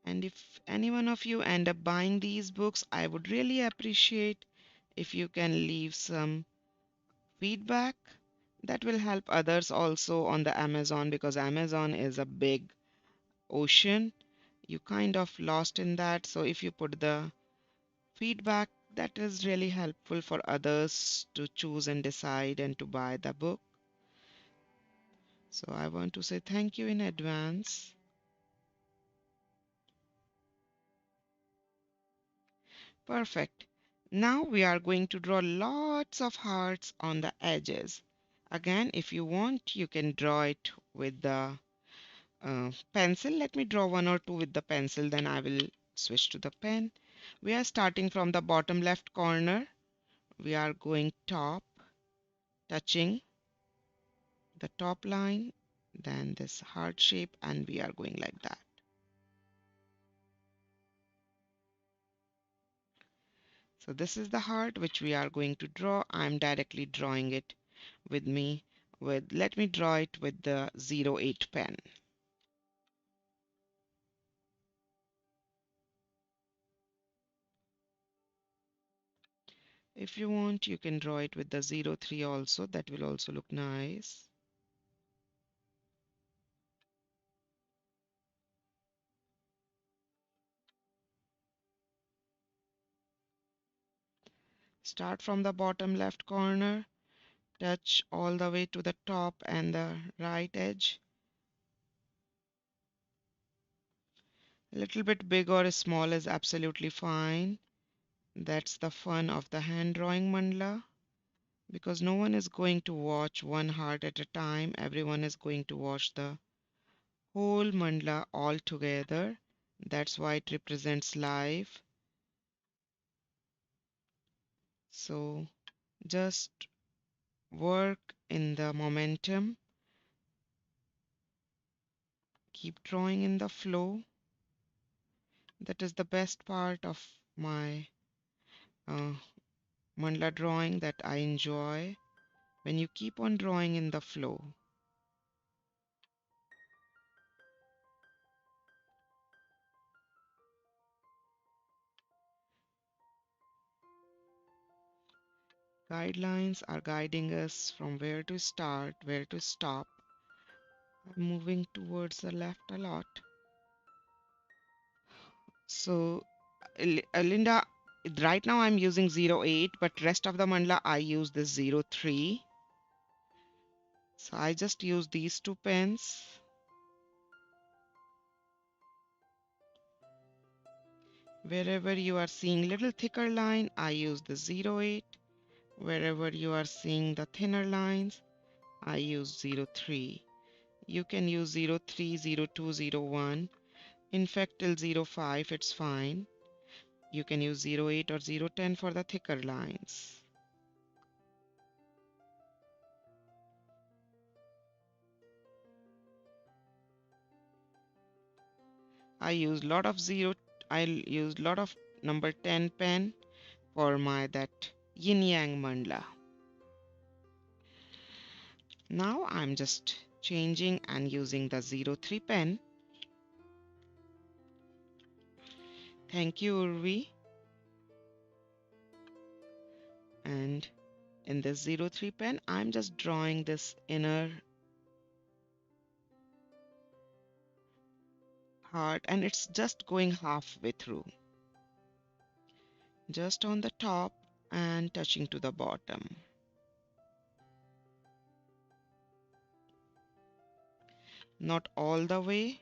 And if any one of you end up buying these books, I would really appreciate if you can leave some feedback. That will help others also on the Amazon, because Amazon is a big ocean. You kind of lost in that. So if you put the feedback, that is really helpful for others to choose and decide and to buy the book. So I want to say thank you in advance. Perfect. Now we are going to draw lots of hearts on the edges. Again, if you want, you can draw it with the pencil. Let me draw one or two with the pencil, then I will switch to the pen. We are starting from the bottom left corner. We are going top, touching the top line, then this heart shape, and we are going like that. So this is the heart which we are going to draw. I'm directly drawing it with me with, let me draw it with the 08 pen. If you want, you can draw it with the 03 also. That will also look nice. Start from the bottom left corner, touch all the way to the top and the right edge. A little bit big or small is absolutely fine. That's the fun of the hand drawing mandala, because no one is going to watch one heart at a time. Everyone is going to watch the whole mandala all together. That's why it represents life. So just work in the momentum Keep drawing in the flow. That is the best part of my uh, mandala drawing that I enjoy when you keep on drawing in the flow. Guidelines are guiding us from where to start, where to stop. I'm moving towards the left a lot. So, Linda, right now I'm using 08, but rest of the mandala I use this 03. So I just use these two pens. Wherever you are seeing little thicker line, I use the 08. Wherever you are seeing the thinner lines, I use 03. You can use 03, 02, 01. In fact, till 05, it's fine. You can use 08 or 010 for the thicker lines. I use lot of I use lot of number 10 pen for my that yin yang mandala. Now I'm just changing and using the 03 pen. Thank you, Urvi. And in this 03 pen, I'm just drawing this inner heart, and it's just going halfway through, just on the top and touching to the bottom. Not all the way.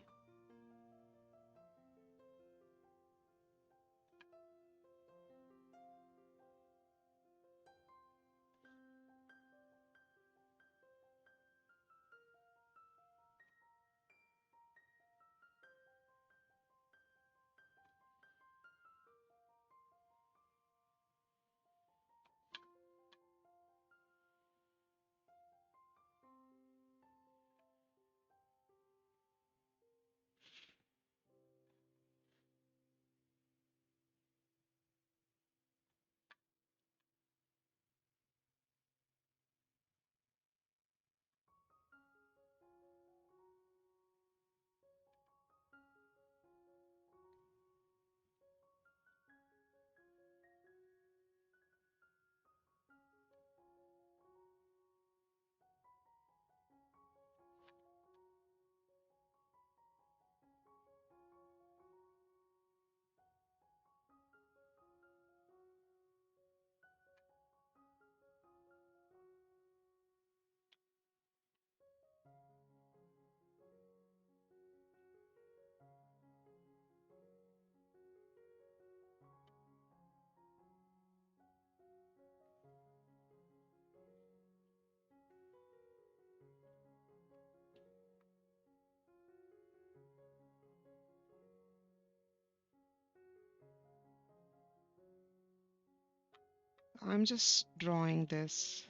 I'm just drawing this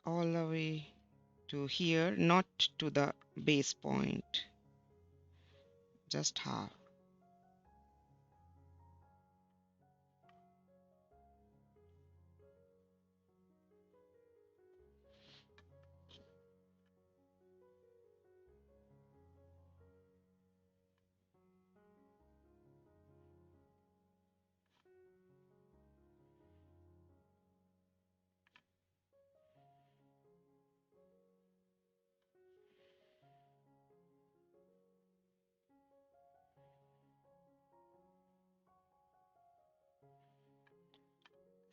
all the way to here, not to the base point, just half.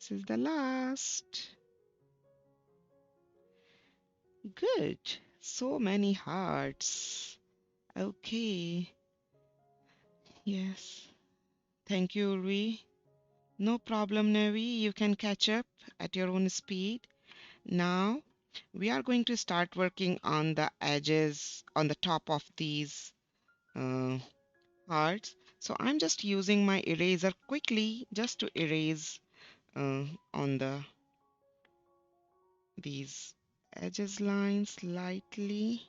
This is the last. Good. So many hearts. Okay. Yes. Thank you, Urvi. No problem, Navi. You can catch up at your own speed. Now, we are going to start working on the edges on the top of these uh, hearts. So I'm just using my eraser quickly just to erase on these edges lines lightly.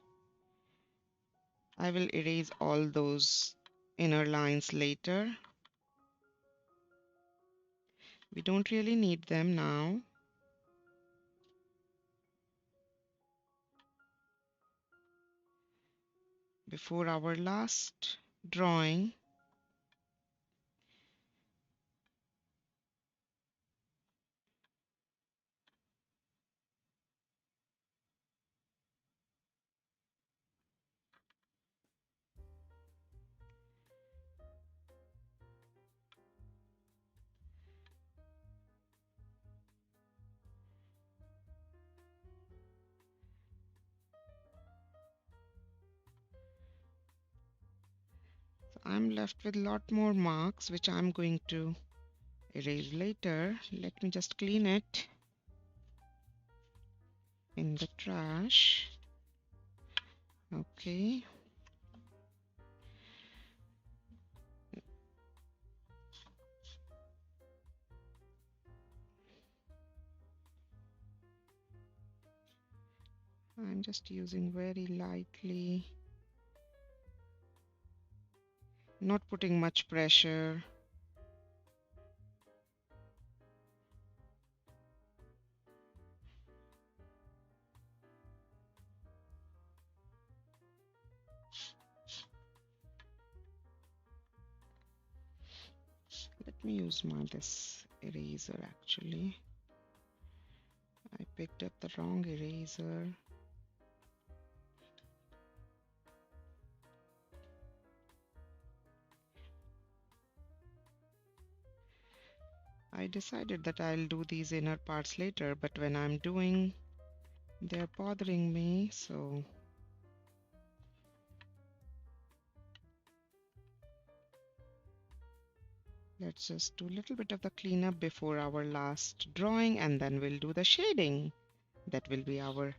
I will erase all those inner lines later. We don't really need them now. Before our last drawing, I'm left with a lot more marks which I'm going to erase later. Let me just clean it in the trash. Okay. I'm just using very lightly, not putting much pressure. Let me use this eraser actually. I picked up the wrong eraser. I decided that I'll do these inner parts later, but when I'm doing, they're bothering me, so let's just do a little bit of the cleanup before our last drawing, and then we'll do the shading. That will be our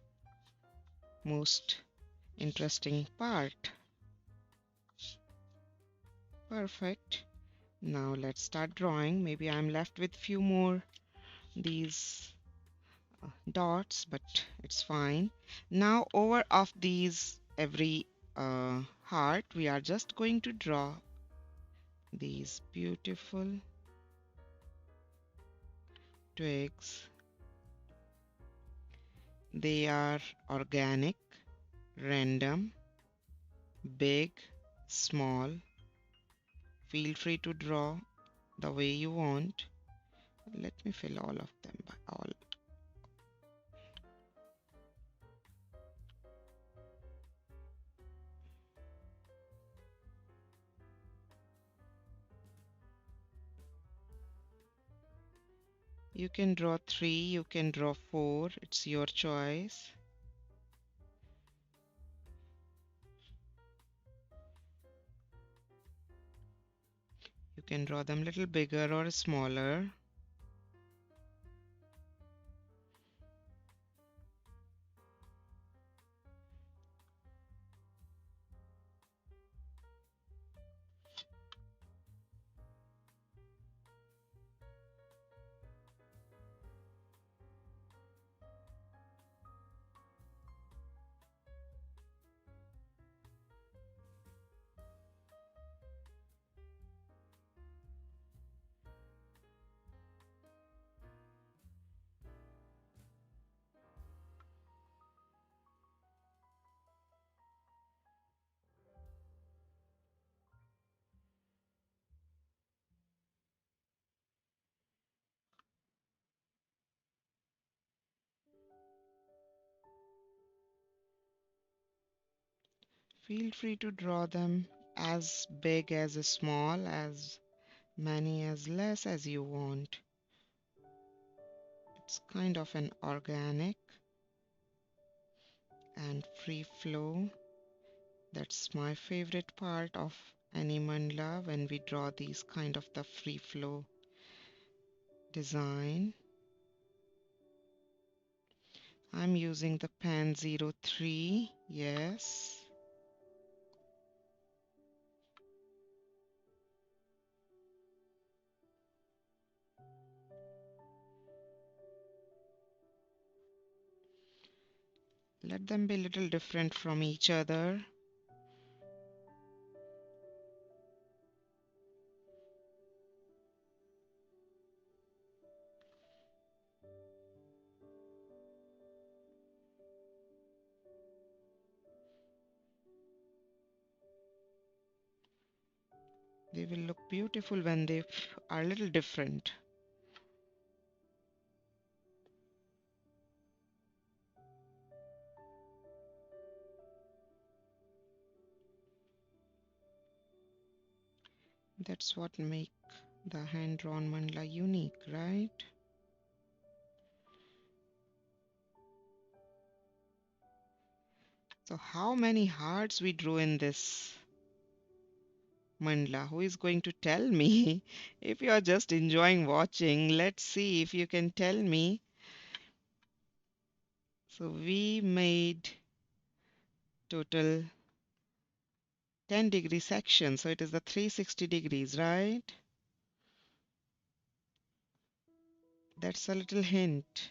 most interesting part. Perfect. Now let's start drawing. Maybe I'm left with few more these dots, but it's fine. Now over of these every heart, we are just going to draw these beautiful twigs. They are organic, random, big, small. Feel free to draw the way you want. Let me fill all of them by all. You can draw 3, you can draw 4, it's your choice. You can draw them a little bigger or smaller. Feel free to draw them as big as small, as many as less as you want. It's kind of an organic and free flow. That's my favorite part of any mandala, when we draw these kind of the free flow design. I'm using the pen 03. Yes. Let them be a little different from each other. They will look beautiful when they are a little different. That's what make the hand-drawn mandala unique, right? So how many hearts we drew in this mandala? Who is going to tell me? If you are just enjoying watching, let's see if you can tell me. So we made total 10-degree section. So it is the 360 degrees, right? That's a little hint.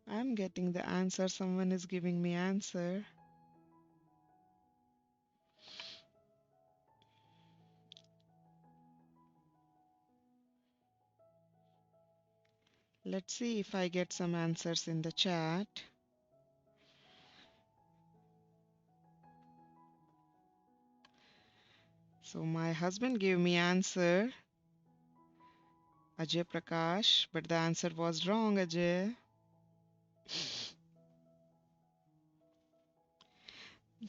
I'm getting the answer. Someone is giving me answer. Let's see if I get some answers in the chat. So my husband gave me answer, Ajay Prakash, but the answer was wrong, Ajay.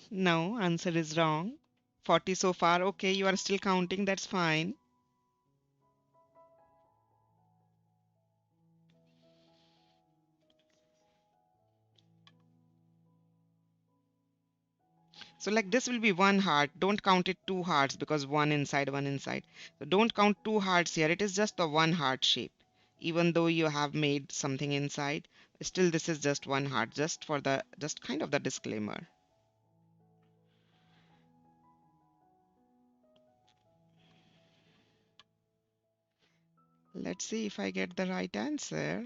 No, answer is wrong. 40 so far. Okay, you are still counting. That's fine. So like this will be one heart. Don't count it two hearts because one inside, one inside. So don't count two hearts here. It is just the one heart shape. Even though you have made something inside, still this is just one heart, just for the, just kind of the disclaimer. Let's see if I get the right answer.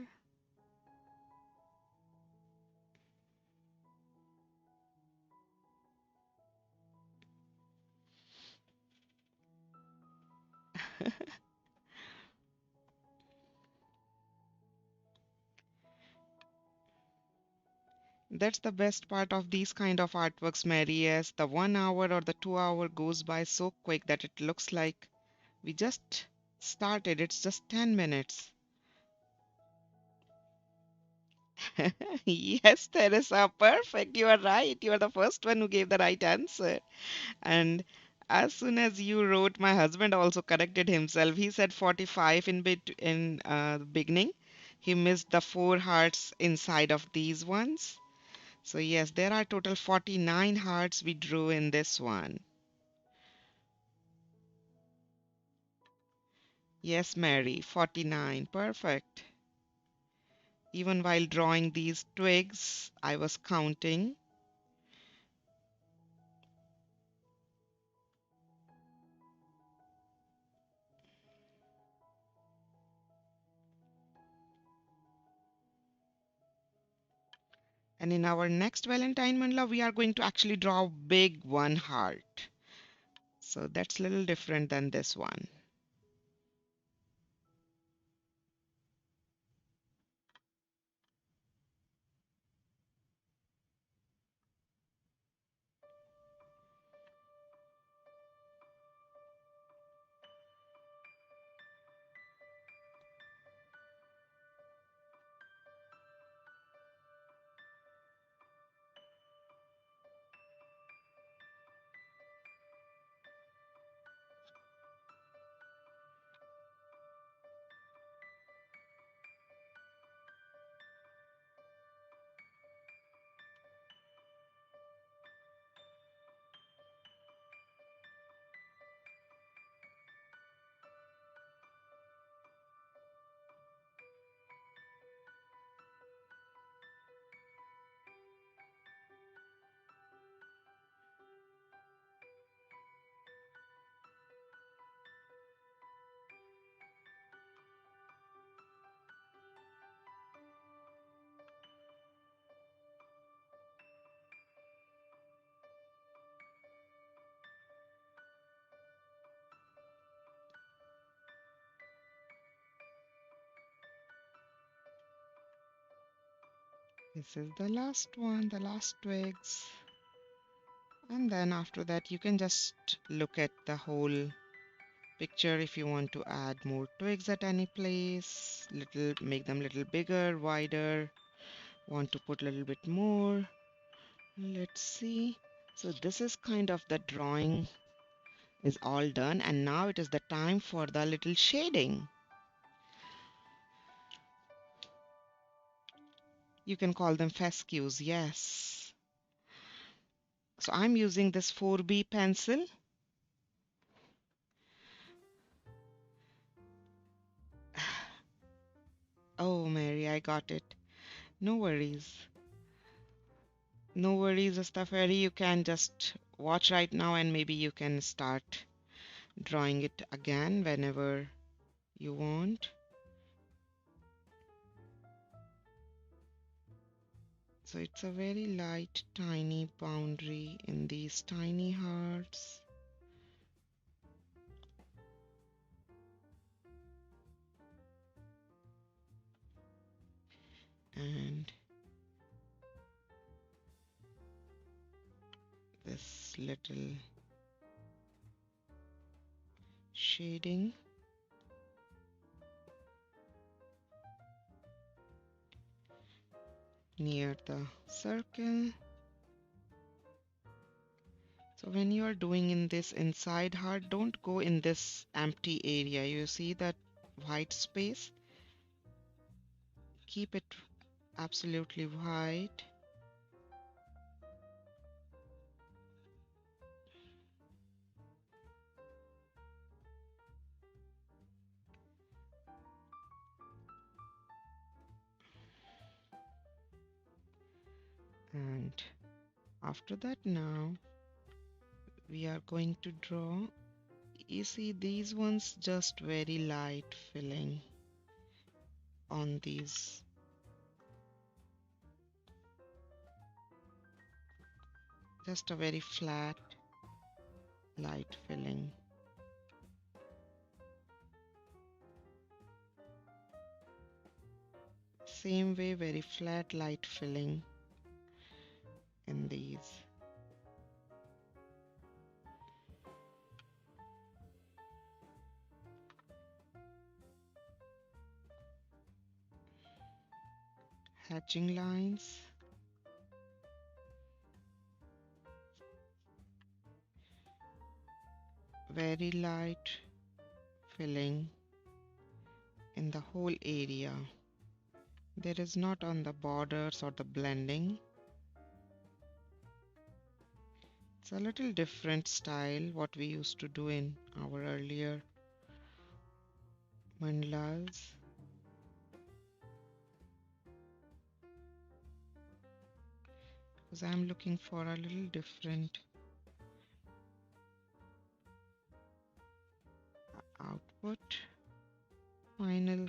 That's the best part of these kind of artworks, Mary. Yes, the 1 hour or the 2 hour goes by so quick that it looks like we just started. It's just 10 minutes. Yes, Teresa, perfect. You are right. You are the first one who gave the right answer. And as soon as you wrote, my husband also corrected himself. He said 45 in the beginning. He missed the four hearts inside of these ones. So yes, there are total 49 hearts we drew in this one. Yes, Mary, 49. Perfect. Even while drawing these twigs, I was counting. And in our next Valentine Mandala, we are going to actually draw a big one heart. So that's a little different than this one. This is the last one, the last twigs. And then after that, you can just look at the whole picture if you want to add more twigs at any place, make them little bigger, wider, want to put a little bit more. Let's see. So this is kind of the drawing is all done, and now it is the time for the little shading. You can call them fescues, yes. So I'm using this 4B pencil. Oh, Mary, I got it. No worries. No worries, Astafari. You can just watch right now and maybe you can start drawing it again whenever you want. So it's a very light, tiny boundary in these tiny hearts. And this little shading. Near the circle. So when you are doing in this inside heart, don't go in this empty area. You see that white space? Keep it absolutely white. And after that now, we are going to draw. You see these ones just very light filling on these. Just a very flat light filling. Same way, very flat light filling in these. Hatching lines. Very light filling in the whole area. There is not on the borders or the blending. It's a little different style what we used to do in our earlier mandalas. Because I'm looking for a little different output. Final.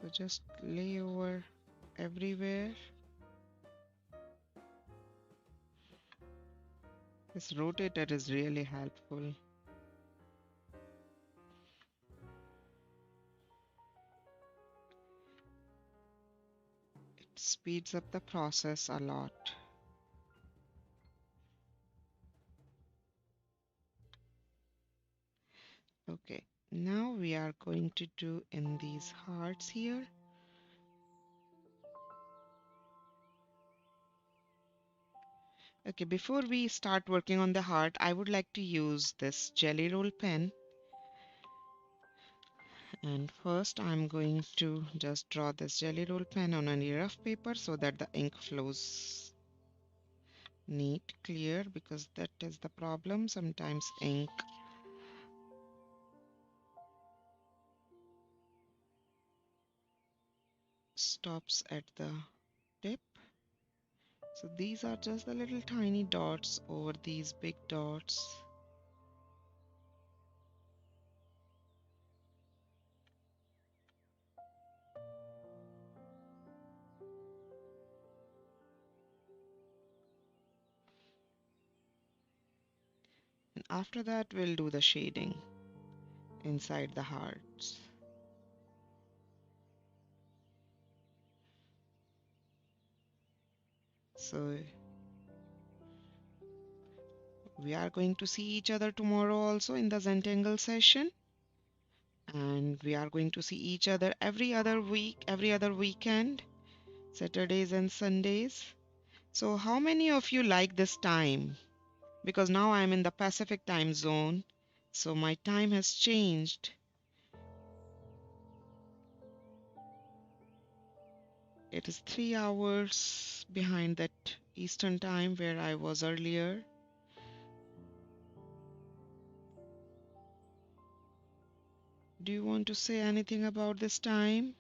So just lay over everywhere. This rotator is really helpful. It speeds up the process a lot. Okay, now we are going to do in these hearts here. Okay, before we start working on the heart, I would like to use this jelly roll pen. And first I'm going to just draw this jelly roll pen on a rough paper so that the ink flows neat, clear, because that is the problem. Sometimes ink stops at the tip. So these are just the little tiny dots over these big dots. And after that, we'll do the shading inside the hearts. So we are going to see each other tomorrow also in the Zentangle session. And we are going to see each other every other week, every other weekend, Saturdays and Sundays. So how many of you like this time? Because now I'm in the Pacific time zone, so my time has changed. It is 3 hours behind that Eastern time where I was earlier. Do you want to say anything about this time?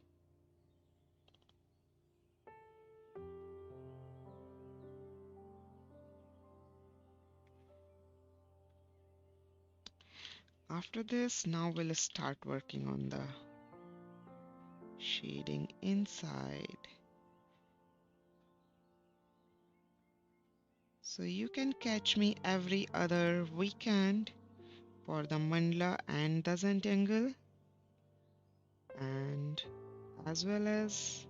After this, now we'll start working on the shading inside. So you can catch me every other weekend for the mandala and the Zentangle, and as well as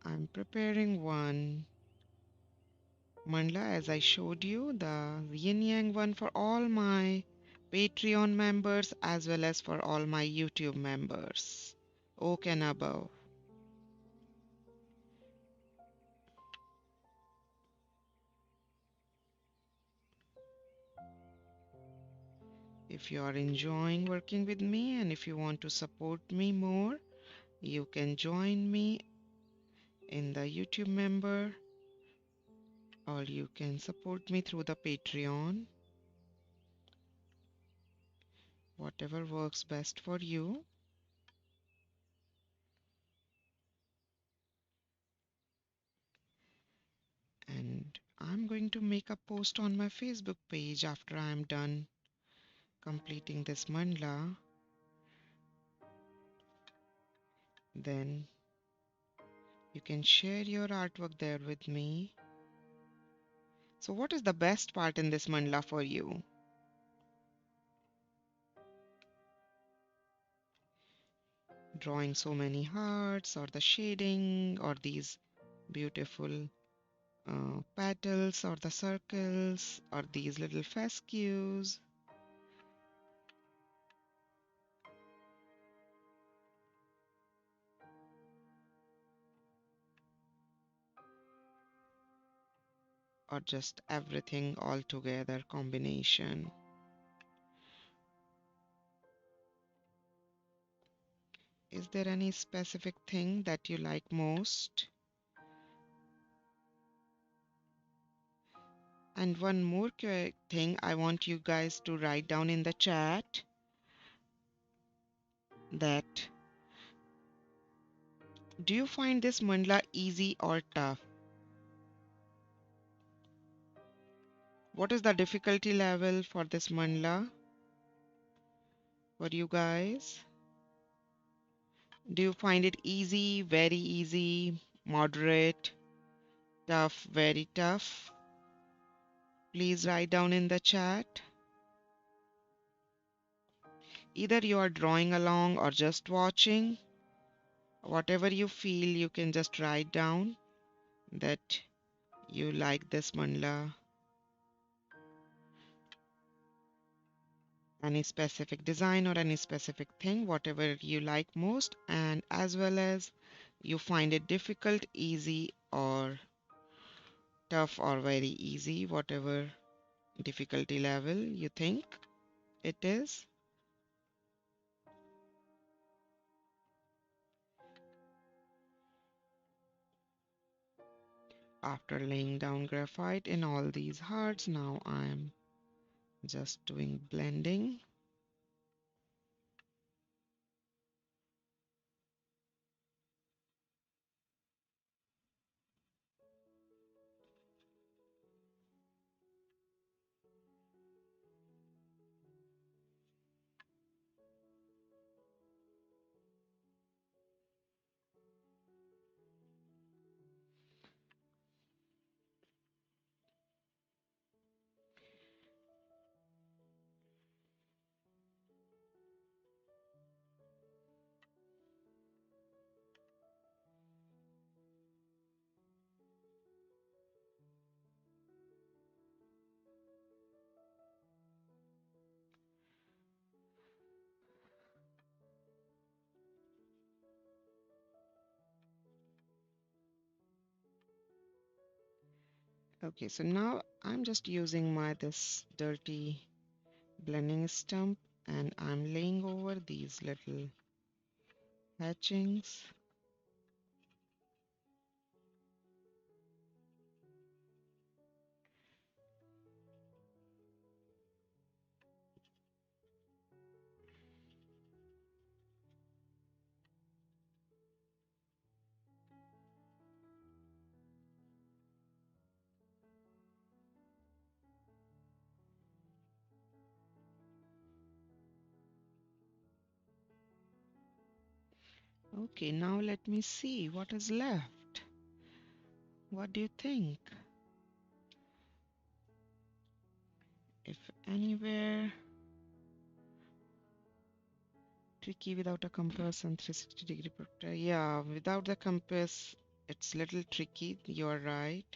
I'm preparing one mandala as I showed you, the yin yang one for all my Patreon members as well as for all my YouTube members. Oak and above. If you are enjoying working with me and if you want to support me more, you can join me in the YouTube member, or you can support me through the Patreon, whatever works best for you. And I'm going to make a post on my Facebook page after I'm done completing this mandala. Then you can share your artwork there with me. So what is the best part in this mandala for you? Drawing so many hearts, or the shading, or these beautiful petals, or the circles, or these little fescues? Or just everything all together combination? Is there any specific thing that you like most? And one more thing I want you guys to write down in the chat, that do you find this mandala easy or tough? What is the difficulty level for this mandala for you guys? Do you find it easy, very easy, moderate, tough, very tough? Please write down in the chat. Either you are drawing along or just watching. Whatever you feel, you can just write down that you like this mandala. Any specific design or any specific thing, whatever you like most, and as well as you find it difficult, easy, or tough, or very easy, whatever difficulty level you think it is. After laying down graphite in all these hearts, now I'm just doing blending. Okay, so now I'm just using my this dirty blending stump and I'm laying over these little hatchings. Okay, now let me see what is left. What do you think? If anywhere tricky without a compass and 360-degree protractor. Yeah, without the compass, it's little tricky. You're right.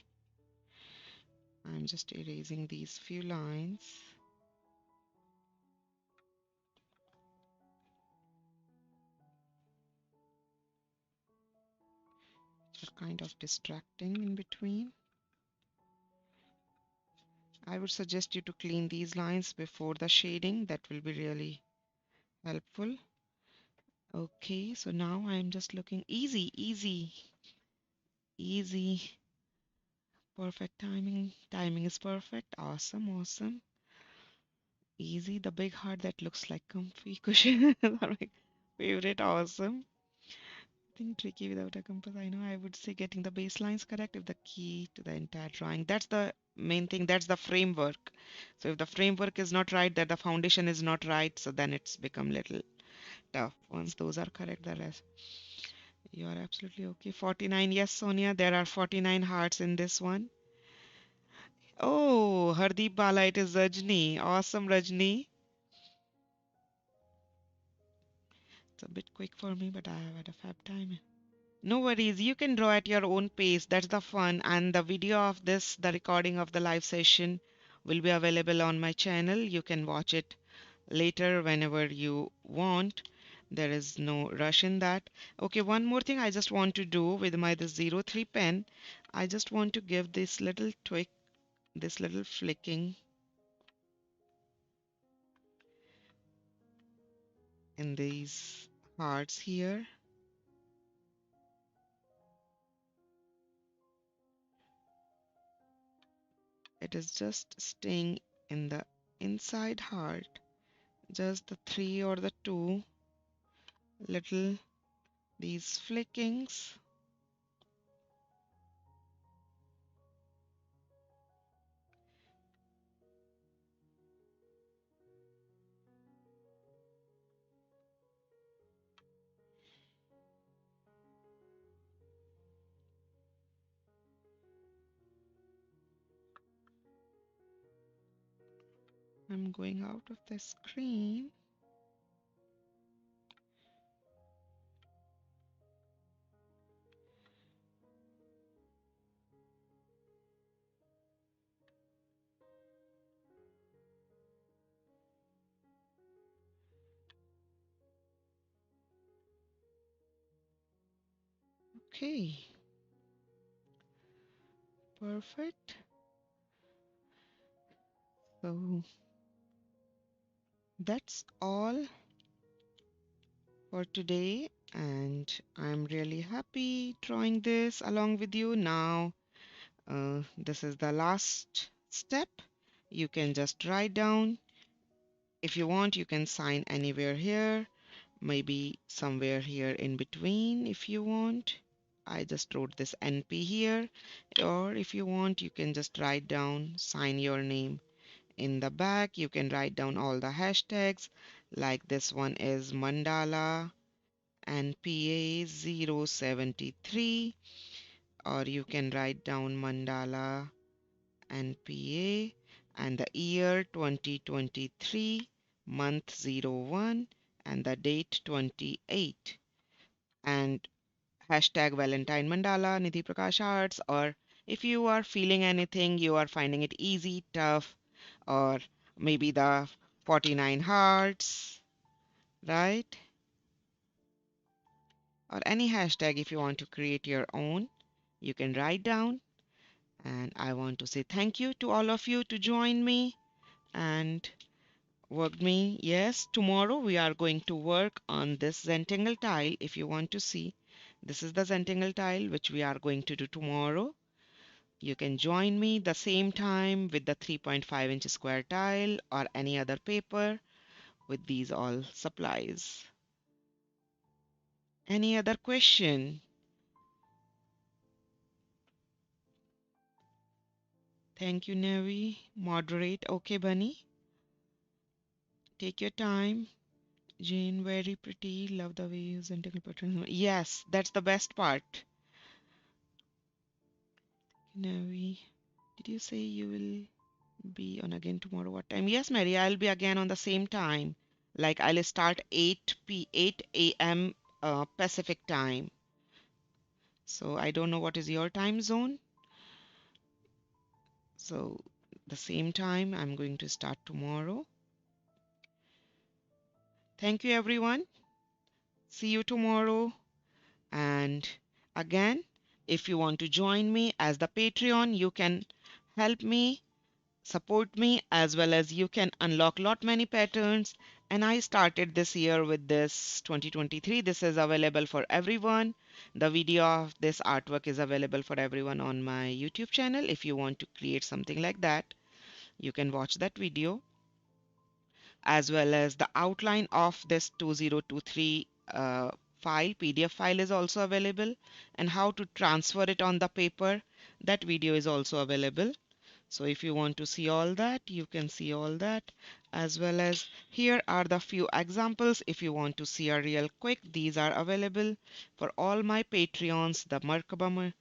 I'm just erasing these few lines. They're kind of distracting in between. I would suggest you to clean these lines before the shading. That will be really helpful. Okay, so now I'm just looking easy, easy, easy. Perfect timing. Timing is perfect. Awesome, awesome. Easy. The big heart that looks like comfy cushion are my favorite. Awesome. Think tricky without a compass. I know I would say getting the baselines correct if the key to the entire drawing. That's the main thing. That's the framework. So if the framework is not right, that the foundation is not right, so then it's become little tough. Once those are correct, the rest. You are absolutely okay. 49. Yes, Sonia, there are 49 hearts in this one. Oh, Hardeep Bala, it is Rajni. Awesome, Rajni. It's a bit quick for me, but I have had a fab time. No worries, you can draw at your own pace. That's the fun. And the video of this, the recording of the live session, will be available on my channel. You can watch it later whenever you want. There is no rush in that. Okay, one more thing I just want to do with my this 03 pen. I just want to give this little tweak, this little flicking in these hearts here. It is just staying in the inside heart, just the three or the two little these flickings. I'm going out of the screen. Okay, perfect. So that's all for today, and I'm really happy drawing this along with you now. This is the last step. You can just write down. If you want, you can sign anywhere here, maybe somewhere here in between if you want. I just wrote this NP here, or if you want, you can just write down, sign your name in the back. You can write down all the hashtags, like this one is Mandala NPA073, or you can write down Mandala NPA and the year 2023, month 01, and the date 28. And hashtag Valentine Mandala, Nidhi Prakash Arts, or if you are feeling anything, you are finding it easy, tough, or maybe the 49 hearts, right? Or any hashtag if you want to create your own, you can write down And I want to say thank you to all of you to join me and work me. Yes, tomorrow we are going to work on this Zentangle tile. If you want to see, this is the Zentangle tile which we are going to do tomorrow. You can join me the same time with the 3.5-inch square tile or any other paper with these all supplies. Any other question? Thank you, Nevi. Moderate. Okay, Bunny. Take your time. Jane, very pretty. Love the way you use Zentangle pattern. Yes, that's the best part. Nevi, did you say you will be on again tomorrow? What time? Yes, Mary, I'll be again on the same time. Like I'll start 8 a.m. Pacific time. So I don't know what is your time zone. So the same time I'm going to start tomorrow. Thank you, everyone. See you tomorrow. And again, if you want to join me as the Patreon, you can help me, support me, as well as you can unlock lot many patterns. And I started this year with this 2023. This is available for everyone. The video of this artwork is available for everyone on my YouTube channel. If you want to create something like that, you can watch that video, as well as the outline of this 2023 file, PDF file is also available, and how to transfer it on the paper. That video is also available. So if you want to see all that, you can see all that, as well as here are the few examples. If you want to see a real quick, these are available for all my Patreons. The Merkaba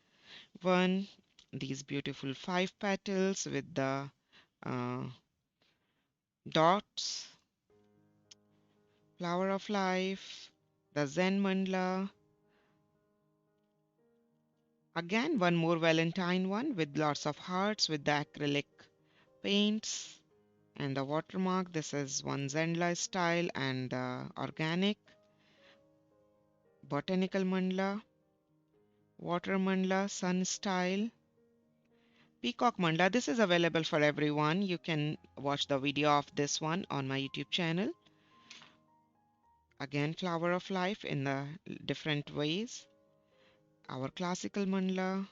one, these beautiful 5 petals with the uh, dots, flower of life, the Zen mandala. Again, one more Valentine one with lots of hearts with the acrylic paints and the watermark. This is one Zendala style and organic botanical mandala, water mandala, sun style, peacock mandala. This is available for everyone. You can watch the video of this one on my YouTube channel. Again, flower of life in the different ways. Our classical mandala.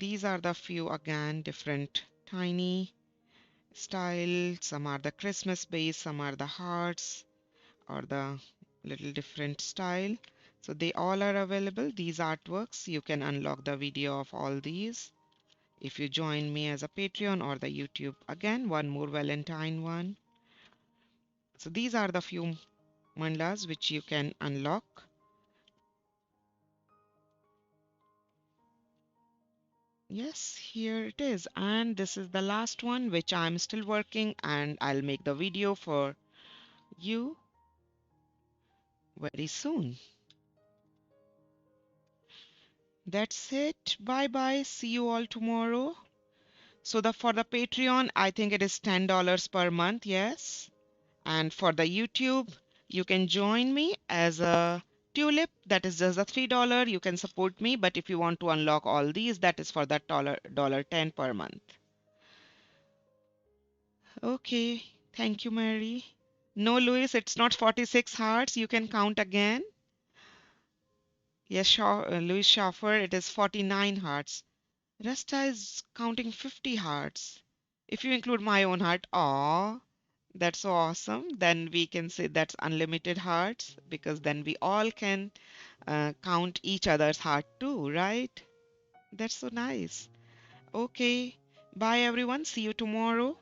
These are the few again different tiny style. Some are the Christmas base, some are the hearts or the little different style. So they all are available. These artworks, you can unlock the video of all these if you join me as a Patreon or the YouTube. Again, one more Valentine one. So these are the few mandalas which you can unlock. Yes, here it is. And this is the last one which I'm still working, and I'll make the video for you very soon. That's it. Bye bye. See you all tomorrow. So the for the Patreon, I think it is $10 per month, yes. And for the YouTube, you can join me as a tulip. That is just a $3. You can support me, but if you want to unlock all these, that is for that dollar 10 per month. Okay. Thank you, Mary. No, Louis, it's not 46 hearts. You can count again. Yes, Louis Schaffer, it is 49 hearts. Resta is counting 50 hearts. If you include my own heart, aw, that's so awesome. Then we can say that's unlimited hearts, because then we all can count each other's heart too, right? That's so nice. Okay. Bye, everyone. See you tomorrow.